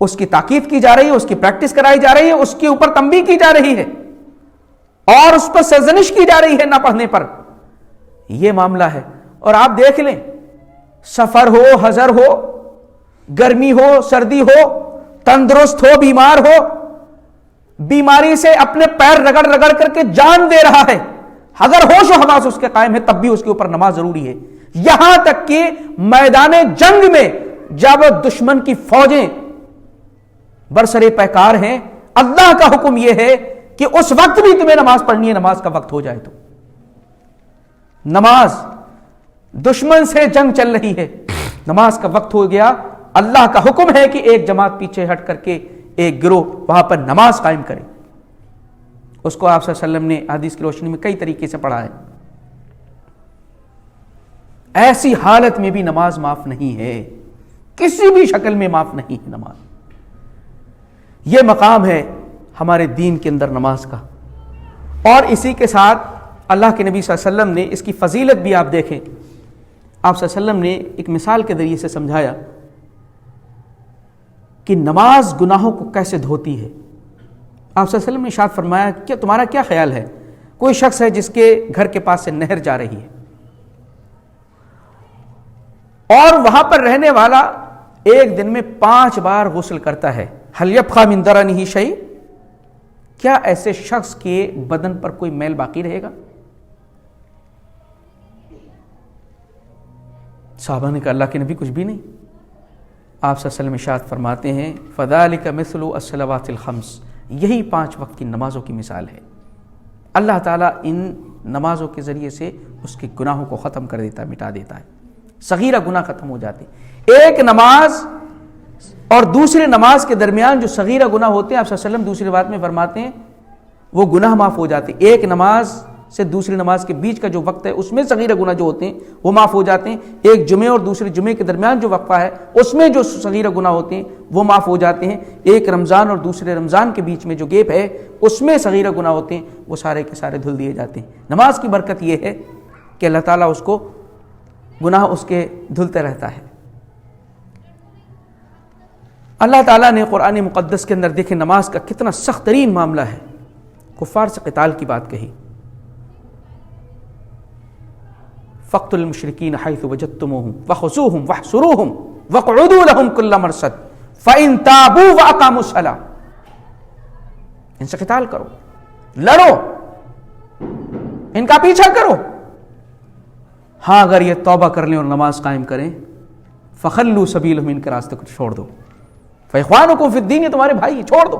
اس کی تاکید کی جا رہی ہے، اس کی پریکٹس کرائی جا رہی ہے، اس کے اوپر تنبیہ کی جا رہی ہے اور اس پر سرزنش کی جا رہی ہے نہ پڑھنے پر. یہ معاملہ ہے. اور آپ دیکھ لیں، سفر ہو، حضر ہو، گرمی ہو، سردی ہو، تندرست ہو، بیمار ہو، بیماری سے اپنے پیر رگڑ رگڑ کر کے جان دے رہا ہے، اگر ہوش و حواس اس کے قائم ہے تب بھی اس کے اوپر نماز ضروری ہے. یہاں تک کہ میدان جنگ میں جب دشمن کی فوجیں برسرے پیکار ہیں، اللہ کا حکم یہ ہے کہ اس وقت بھی تمہیں نماز پڑھنی ہے، نماز کا وقت ہو جائے تو. نماز، دشمن سے جنگ چل رہی ہے، نماز کا وقت ہو گیا، اللہ کا حکم ہے کہ ایک جماعت پیچھے ہٹ کر کے ایک گروہ وہاں پر نماز قائم کرے. اس کو آپ صلی اللہ علیہ وسلم نے حدیث کی روشنی میں کئی طریقے سے پڑھا ہے. ایسی حالت میں بھی نماز معاف نہیں ہے، کسی بھی شکل میں معاف نہیں ہے نماز. یہ مقام ہے ہمارے دین کے اندر نماز کا. اور اسی کے ساتھ اللہ کے نبی صلی اللہ علیہ وسلم نے اس کی فضیلت بھی آپ دیکھیں. آپ صلی اللہ علیہ وسلم نے ایک مثال کے ذریعے سے سمجھایا کہ نماز گناہوں کو کیسے دھوتی ہے. آپ صلی اللہ علیہ وسلم نے ارشاد فرمایا کہ تمہارا کیا خیال ہے، کوئی شخص ہے جس کے گھر کے پاس سے نہر جا رہی ہے اور وہاں پر رہنے والا ایک دن میں 5 بار غسل کرتا ہے. هل يبقى من درنه شيء؟ کیا ایسے شخص کے بدن پر کوئی میل باقی رہے گا؟ صحابہ نے کہا اللہ کے نبی کچھ بھی نہیں. آپ صلی اللہ علیہ وسلم ارشاد فرماتے ہیں فذلك مثل الصلوات الخمس، یہی 5 وقت کی نمازوں کی مثال ہے. اللہ تعالیٰ ان نمازوں کے ذریعے سے اس کے گناہوں کو ختم کر دیتا ہے، مٹا دیتا ہے. صغیرہ گناہ ختم ہو جاتے ہیں. ایک نماز اور دوسری نماز کے درمیان جو صغیرہ گناہ ہوتے ہیں، آپ صلی اللہ علیہ وسلم دوسری بات میں فرماتے ہیں وہ گناہ معاف ہو جاتے ہیں. ایک نماز سے دوسری نماز کے بیچ کا جو وقت ہے اس میں صغیرہ گناہ جو ہوتے ہیں وہ معاف ہو جاتے ہیں. ایک جمعے اور دوسرے جمعے کے درمیان جو وقفہ ہے اس میں جو صغیرہ گناہ ہوتے ہیں وہ معاف ہو جاتے ہیں. ایک رمضان اور دوسرے رمضان کے بیچ میں جو گیپ ہے اس میں صغیرہ گناہ ہوتے ہیں، وہ سارے کے سارے دھل دیے جاتے ہیں. نماز کی برکت یہ ہے کہ اللہ تعالیٰ اس کو گناہ اس کے دھلتے رہتا ہے. اللہ تعالیٰ نے قرآن مقدس کے اندر دیکھیں نماز کا کتنا سخت ترین معاملہ ہے. کفار سے قتال کی بات کہی، فَاقْتُلُوا الْمُشْرِكِينَ حَيْثُ وَجَدتُّمُوهُمْ وَخُذُوهُمْ وَاحْصُرُوهُمْ وَاقْعُدُوا لَهُمْ كُلَّ مَرْصَدٍ فَإِن تَابُوا وَأَقَامُوا الصَّلَاةَ. ان سے قتال کرو، لڑو، ان کا پیچھا کرو. ہاں اگر یہ توبہ کر لیں اور نماز قائم کریں، فَخَلُّوا سَبِيلَهُمْ، ان کے راستے کو چھوڑ دو. فَإِخْوَانُكُمْ فِي الدِّينِ، یہ تمہارے بھائی، چھوڑ دو.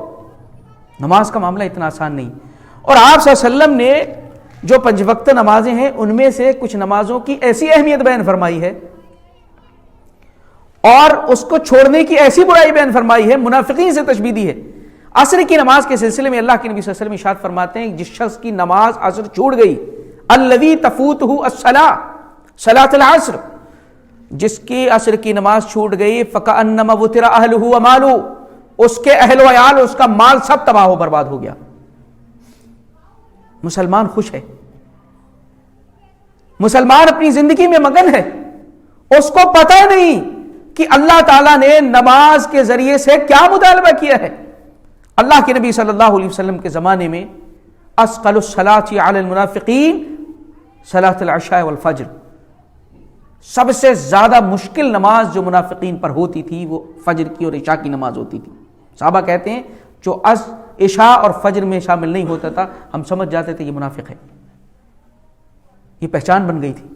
نماز کا معاملہ اتنا آسان نہیں. اور آپ صلی اللہ علیہ وسلم نے جو 5 وقت نمازیں ہیں ان میں سے کچھ نمازوں کی ایسی اہمیت بیان فرمائی ہے اور اس کو چھوڑنے کی ایسی برائی بیان فرمائی ہے، منافقین سے تشبیہ دی ہے. عصر کی نماز کے سلسلے میں اللہ کے نبی صلی اللہ علیہ وسلم ارشاد فرماتے ہیں جس شخص کی نماز عصر چھوٹ گئی، الذی تفوتہ الصلاۃ، صلاۃ العصر، جس کی عصر کی نماز چھوٹ گئی، فکأنما وتر اہلہ ومالہ، اس کے اہل و عیال، اس کا مال سب تباہ و برباد ہو گیا. مسلمان خوش ہے، مسلمان اپنی زندگی میں مگن ہے، اس کو پتہ نہیں کہ اللہ تعالیٰ نے نماز کے ذریعے سے کیا مطالبہ کیا ہے. اللہ کے نبی صلی اللہ علیہ وسلم کے زمانے میں اثقل الصلاۃ علی المنافقین صلاۃ العشاء والفجر، سب سے زیادہ مشکل نماز جو منافقین پر ہوتی تھی وہ فجر کی اور عشاء کی نماز ہوتی تھی. صحابہ کہتے ہیں جو عشاء اور فجر میں شامل نہیں ہوتا تھا ہم سمجھ جاتے تھے یہ منافق ہے، یہ پہچان بن گئی تھی.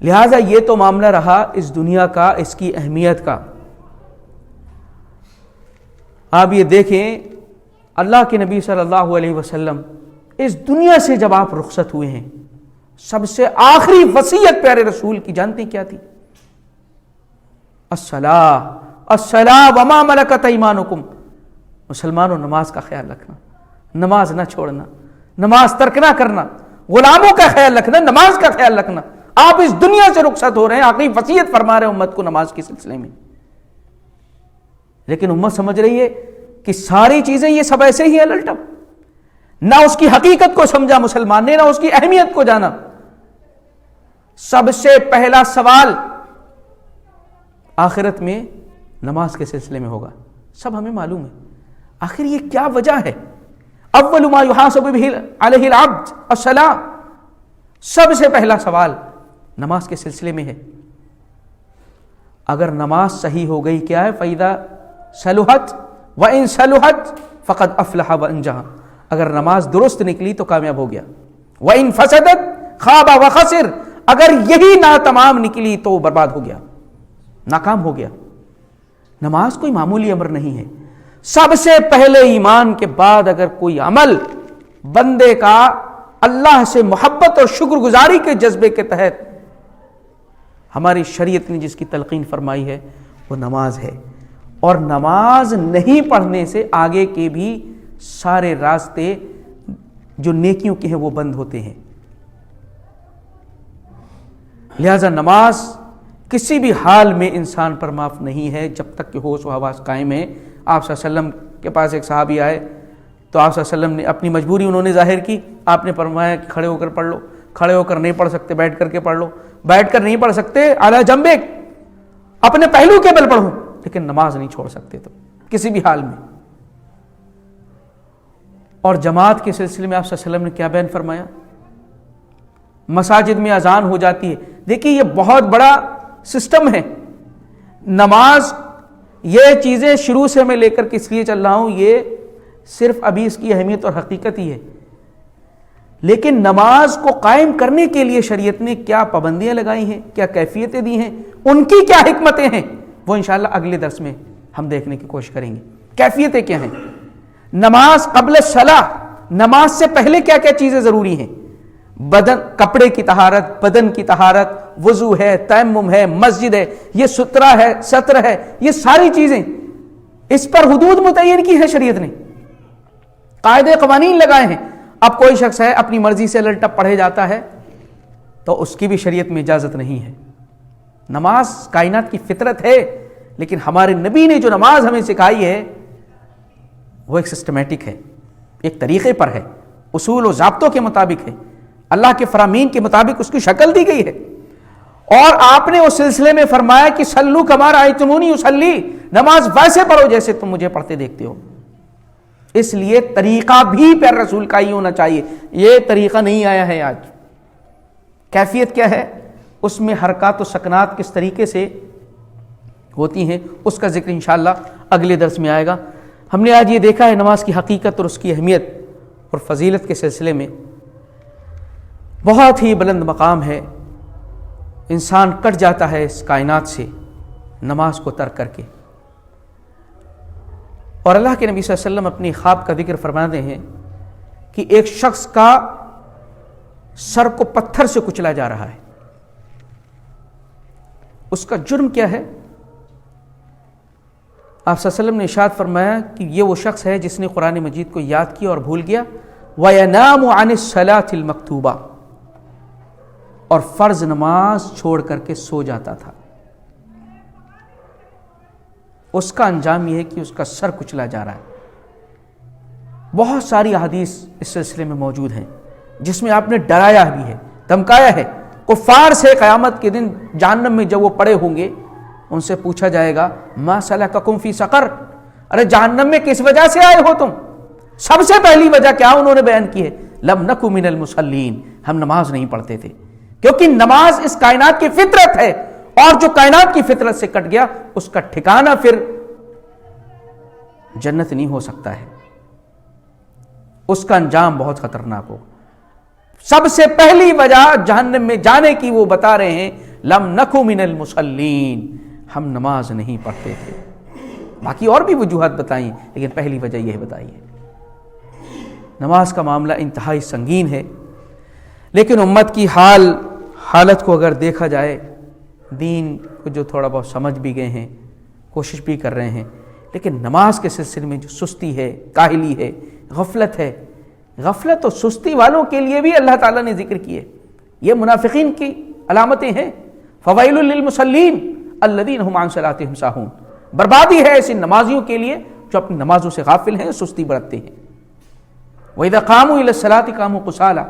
لہٰذا یہ تو معاملہ رہا اس دنیا کا، اس کی اہمیت کا. آپ یہ دیکھیں اللہ کے نبی صلی اللہ علیہ وسلم اس دنیا سے جب آپ رخصت ہوئے ہیں، سب سے آخری وصیت پیارے رسول کی جانتے کیا تھی؟ الصلاۃ وما ملکت ایمانکم. مسلمانوں نماز کا خیال رکھنا، نماز نہ چھوڑنا، نماز ترک نہ کرنا، غلاموں کا خیال رکھنا، نماز کا خیال رکھنا. آپ اس دنیا سے رخصت ہو رہے ہیں، آخری وصیت فرما رہے ہیں امت کو نماز کے سلسلے میں. لیکن امت سمجھ رہی ہے کہ ساری چیزیں یہ سب ایسے ہی ہے للٹم. نہ اس کی حقیقت کو سمجھا مسلمان نے، نہ اس کی اہمیت کو جانا. سب سے پہلا سوال آخرت میں نماز کے سلسلے میں ہوگا، سب ہمیں معلوم ہے۔ آخر یہ کیا وجہ ہے؟ اول ما یحاسب بہ علیہ العبد الصلاۃ، سب سے پہلا سوال نماز کے سلسلے میں ہے۔ اگر نماز صحیح ہو گئی، کیا ہے؟ فَإِذَا صَلُحَتْ وَإِن صَلُحَتْ فَقَدْ أَفْلَحَ وَأَنجَحَ، اگر نماز درست نکلی تو کامیاب ہو گیا۔ وَإِن فَسَدَتْ خَابَ وَخَسِرَ، اگر یہی ناتمام نکلی تو وہ برباد ہو گیا، ناکام ہو گیا۔ نماز کوئی معمولی امر نہیں ہے۔ سب سے پہلے ایمان کے بعد اگر کوئی عمل بندے کا اللہ سے محبت اور شکر گزاری کے جذبے کے تحت ہماری شریعت نے جس کی تلقین فرمائی ہے وہ نماز ہے، اور نماز نہیں پڑھنے سے آگے کے بھی سارے راستے جو نیکیوں کے ہیں وہ بند ہوتے ہیں۔ لہذا نماز کسی بھی حال میں انسان پر معاف نہیں ہے جب تک کہ ہوش و حواس قائم ہے۔ آپ صلی اللہ علیہ وسلم کے پاس ایک صحابی آئے تو آپ صلی اللہ علیہ وسلم نے اپنی مجبوری انہوں نے ظاہر کی، آپ نے فرمایا کہ کھڑے ہو کر پڑھ لو، کھڑے ہو کر نہیں پڑھ سکتے بیٹھ کر کے پڑھ لو، بیٹھ کر نہیں پڑھ سکتے اعلیٰ جنبک اپنے پہلو کے بل پڑھو، لیکن نماز نہیں چھوڑ سکتے تو کسی بھی حال میں۔ اور جماعت کے سلسلے میں آپ صلی اللہ علیہ وسلم نے کیا بیان فرمایا؟ مساجد میں اذان ہو جاتی ہے، دیکھیے یہ بہت بڑا سسٹم ہے۔ نماز یہ چیزیں شروع سے میں لے کر کس لیے چل رہا ہوں، یہ صرف ابھی اس کی اہمیت اور حقیقت ہی ہے، لیکن نماز کو قائم کرنے کے لیے شریعت نے کیا پابندیاں لگائی ہیں، کیا کیفیتیں دی ہیں، ان کی کیا حکمتیں ہیں، وہ انشاءاللہ اگلے درس میں ہم دیکھنے کی کوشش کریں گے۔ کیفیتیں کیا ہیں؟ نماز قبل الصلاۃ، نماز سے پہلے کیا کیا چیزیں ضروری ہیں؟ بدن، کپڑے کی طہارت، بدن کی طہارت، وضو ہے، تیمم ہے، مسجد ہے، یہ سترہ ہے، ستر ہے، یہ ساری چیزیں اس پر حدود متعین کی ہے شریعت نے، قاعدے قوانین لگائے ہیں۔ اب کوئی شخص ہے اپنی مرضی سے الٹا پڑھے جاتا ہے تو اس کی بھی شریعت میں اجازت نہیں ہے۔ نماز کائنات کی فطرت ہے، لیکن ہمارے نبی نے جو نماز ہمیں سکھائی ہے وہ ایک سسٹمیٹک ہے، ایک طریقے پر ہے، اصول و ضابطوں کے مطابق ہے، اللہ کے فرامین کے مطابق اس کی شکل دی گئی ہے۔ اور آپ نے اس سلسلے میں فرمایا کہ صلو کما رأیتمونی اصلی، نماز ویسے پڑھو جیسے تم مجھے پڑھتے دیکھتے ہو۔ اس لیے طریقہ بھی پیر رسول کا ہی ہونا چاہیے، یہ طریقہ نہیں آیا ہے آج۔ کیفیت کیا ہے؟ اس میں حرکات و سکنات کس طریقے سے ہوتی ہیں، اس کا ذکر انشاءاللہ اگلے درس میں آئے گا۔ ہم نے آج یہ دیکھا ہے نماز کی حقیقت اور اس کی اہمیت اور فضیلت کے سلسلے میں بہت ہی بلند مقام ہے۔ انسان کٹ جاتا ہے اس کائنات سے نماز کو ترک کر کے۔ اور اللہ کے نبی صلی اللہ علیہ وسلم اپنی خواب کا ذکر فرماتے ہیں کہ ایک شخص کا سر کو پتھر سے کچلا جا رہا ہے، اس کا جرم کیا ہے؟ آپ صلی اللہ علیہ وسلم نے ارشاد فرمایا کہ یہ وہ شخص ہے جس نے قرآن مجید کو یاد کیا اور بھول گیا، وَيَنَامُ عَنِ الصَّلَاةِ الْمَكْتُوبَةِ، اور فرض نماز چھوڑ کر کے سو جاتا تھا۔ اس کا انجام یہ ہے کہ اس کا سر کچلا جا رہا ہے۔ بہت ساری احادیث اس سلسلے میں موجود ہیں جس میں آپ نے ڈرایا بھی ہے، دھمکایا ہے۔ کفار سے قیامت کے دن جہنم میں جب وہ پڑے ہوں گے ان سے پوچھا جائے گا ما سلککم فی سقر، ارے جہنم میں کس وجہ سے آئے ہو تم؟ سب سے پہلی وجہ کیا انہوں نے بیان کی ہے؟ لم نکو من المصلین، ہم نماز نہیں پڑھتے تھے۔ کیونکہ نماز اس کائنات کی فطرت ہے، اور جو کائنات کی فطرت سے کٹ گیا اس کا ٹھکانہ پھر جنت نہیں ہو سکتا ہے، اس کا انجام بہت خطرناک ہو۔ سب سے پہلی وجہ جہنم میں جانے کی وہ بتا رہے ہیں لم نکو من المصلین، ہم نماز نہیں پڑھتے تھے۔ باقی اور بھی وجوہات بتائیں لیکن پہلی وجہ یہ بتائی ہے۔ نماز کا معاملہ انتہائی سنگین ہے، لیکن امت کی حالت کو اگر دیکھا جائے، دین کو جو تھوڑا بہت سمجھ بھی گئے ہیں، کوشش بھی کر رہے ہیں، لیکن نماز کے سلسلے میں جو سستی ہے، کاہلی ہے، غفلت ہے، غفلت اور سستی والوں کے لیے بھی اللہ تعالیٰ نے ذکر کیے، یہ منافقین کی علامتیں ہیں۔ فویل للمصلین الذین هم عن صلاتهم ساہون، بربادی ہے ایسے نمازیوں کے لیے جو اپنی نمازوں سے غافل ہیں، سستی برتتے ہیں۔ وَإِذَا قَامُوا إِلَى الصَّلَاةِ قَامُوا قُسَالَىٰ،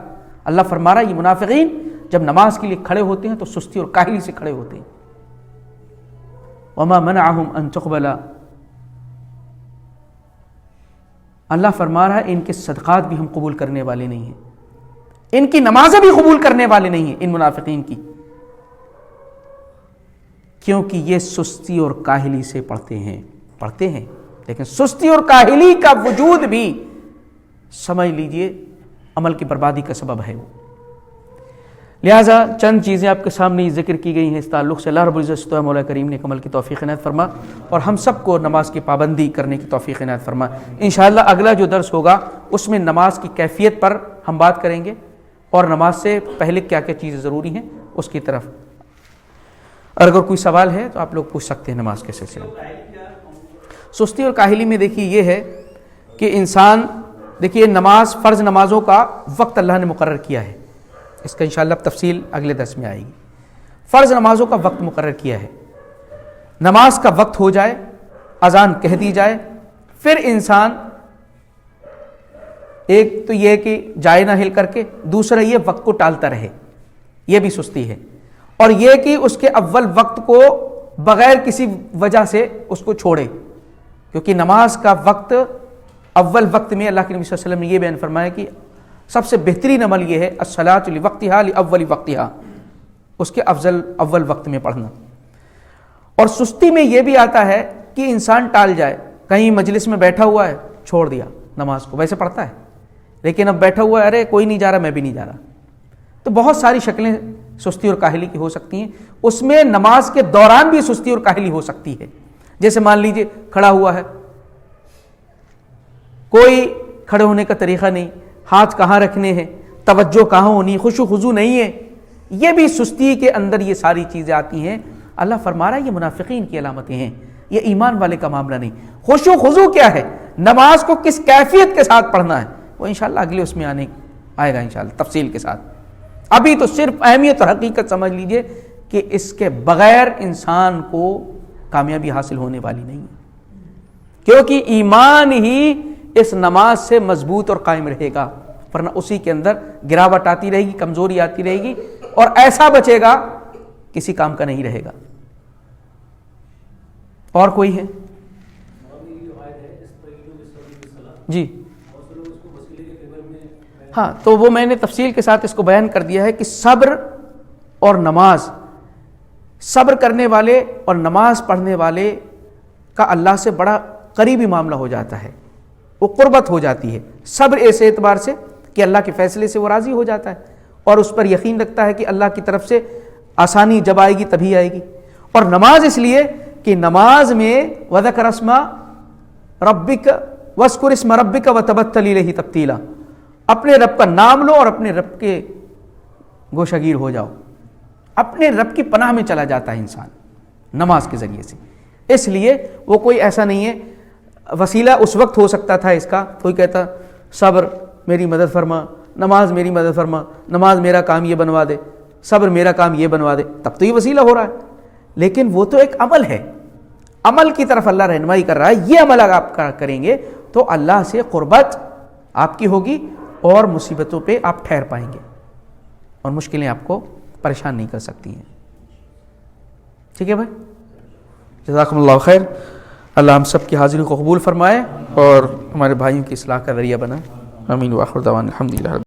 اللہ فرما رہا ہے یہ منافقین جب نماز کے لیے کھڑے ہوتے ہیں تو سستی اور کاہلی سے کھڑے ہوتے ہیں۔ وما منعهم ان تقبل، اللہ فرما رہا ہے ان کے صدقات بھی ہم قبول کرنے والے نہیں ہیں، ان کی نمازیں بھی قبول کرنے والے نہیں ہیں ان منافقین کی، کیونکہ یہ سستی اور کاہلی سے پڑھتے ہیں لیکن سستی اور کاہلی کا وجود بھی سمجھ لیجئے عمل کی بربادی کا سبب ہے وہ۔ لہٰذا چند چیزیں آپ کے سامنے ذکر کی گئی ہیں اس تعلق سے۔ اللہ رب العزت مولا کریم نے عمل کی توفیق عنایت فرما اور ہم سب کو نماز کی پابندی کرنے کی توفیق عنایت فرما۔ انشاءاللہ اگلا جو درس ہوگا اس میں نماز کی کیفیت پر ہم بات کریں گے اور نماز سے پہلے کیا کیا چیزیں ضروری ہیں اس کی طرف۔ اگر کوئی سوال ہے تو آپ لوگ پوچھ سکتے ہیں نماز کے سلسلے میں۔ سستی اور کاہلی میں دیکھیے یہ ہے کہ انسان، دیکھیے نماز، فرض نمازوں کا وقت اللہ نے مقرر کیا ہے، اس کا انشاءاللہ تفصیل اگلے درس میں آئے گی۔ فرض نمازوں کا وقت مقرر کیا ہے، نماز کا وقت ہو جائے، اذان کہہ دی جائے، پھر انسان ایک تو یہ کہ جائے نہ ہل کر کے، دوسرا یہ وقت کو ٹالتا رہے، یہ بھی سستی ہے، اور یہ کہ اس کے اول وقت کو بغیر کسی وجہ سے اس کو چھوڑے، کیونکہ نماز کا وقت اول وقت میں اللہ کے نبی صلی اللہ علیہ وسلم نے یہ بیان فرمایا کہ سب سے بہترین عمل یہ ہے الصلاۃ لوقتہا لاول وقتہا، اس کے افضل اول وقت میں پڑھنا۔ اور سستی میں یہ بھی آتا ہے کہ انسان ٹال جائے، کہیں مجلس میں بیٹھا ہوا ہے چھوڑ دیا نماز کو، ویسے پڑھتا ہے لیکن اب بیٹھا ہوا ہے، ارے کوئی نہیں جا رہا میں بھی نہیں جا رہا، تو بہت ساری شکلیں سستی اور کاہلی کی ہو سکتی ہیں۔ اس میں نماز کے دوران بھی سستی اور کاہلی ہو سکتی ہے، جیسے مان لیجئے کھڑا ہوا ہے، کوئی کھڑے ہونے کا طریقہ نہیں، ہاتھ کہاں رکھنے ہیں، توجہ کہاں ہونی، خشوع خضوع نہیں ہے، یہ بھی سستی کے اندر یہ ساری چیزیں آتی ہیں۔ اللہ فرما رہا ہے یہ منافقین کی علامتیں ہیں، یہ ایمان والے کا معاملہ نہیں۔ خشوع خضوع کیا ہے، نماز کو کس کیفیت کے ساتھ پڑھنا ہے، وہ انشاءاللہ اگلے اس میں آئے گا انشاءاللہ تفصیل کے ساتھ۔ ابھی تو صرف اہمیت اور حقیقت سمجھ لیجئے کہ اس کے بغیر انسان کو کامیابی حاصل ہونے والی نہیں ہے، کیونکہ ایمان ہی اس نماز سے مضبوط اور قائم رہے گا، ورنہ اسی کے اندر گراوٹ آتی رہے گی، کمزوری آتی رہے گی، اور ایسا بچے گا کسی کام کا نہیں رہے گا۔ اور کوئی ہے؟ جی ہاں، تو وہ میں نے تفصیل کے ساتھ اس کو بیان کر دیا ہے کہ صبر اور نماز، صبر کرنے والے اور نماز پڑھنے والے کا اللہ سے بڑا قریبی معاملہ ہو جاتا ہے، وہ قربت ہو جاتی ہے۔ صبر اس اعتبار سے کہ اللہ کے فیصلے سے وہ راضی ہو جاتا ہے اور اس پر یقین رکھتا ہے کہ اللہ کی طرف سے آسانی جب آئے گی تبھی آئے گی، اور نماز اس لیے کہ نماز میں وذکر اسم ربک واذکر اسم ربک وتبتل الیہ تبتیلا، اپنے رب کا نام لو اور اپنے رب کے گوشگیر ہو جاؤ، اپنے رب کی پناہ میں چلا جاتا ہے انسان نماز کے ذریعے سے۔ اس لیے وہ کوئی ایسا نہیں ہے، وسیلہ اس وقت ہو سکتا تھا اس کا، کوئی کہتا صبر میری مدد فرما، نماز میری مدد فرما، نماز میرا کام یہ بنوا دے، صبر میرا کام یہ بنوا دے، تب تو یہ وسیلہ ہو رہا ہے، لیکن وہ تو ایک عمل ہے، عمل کی طرف اللہ رہنمائی کر رہا ہے۔ یہ عمل اگر آپ کریں گے تو اللہ سے قربت آپ کی ہوگی اور مصیبتوں پہ آپ ٹھہر پائیں گے اور مشکلیں آپ کو پریشان نہیں کر سکتی ہیں۔ ٹھیک ہے بھائی، جزاکم اللہ خیر۔ اللہ ہم سب کی حاضری کو قبول فرمائے اور ہمارے بھائیوں کی اصلاح کا ذریعہ بنا۔ آمین۔ وآخر دعوانا الحمدللہ۔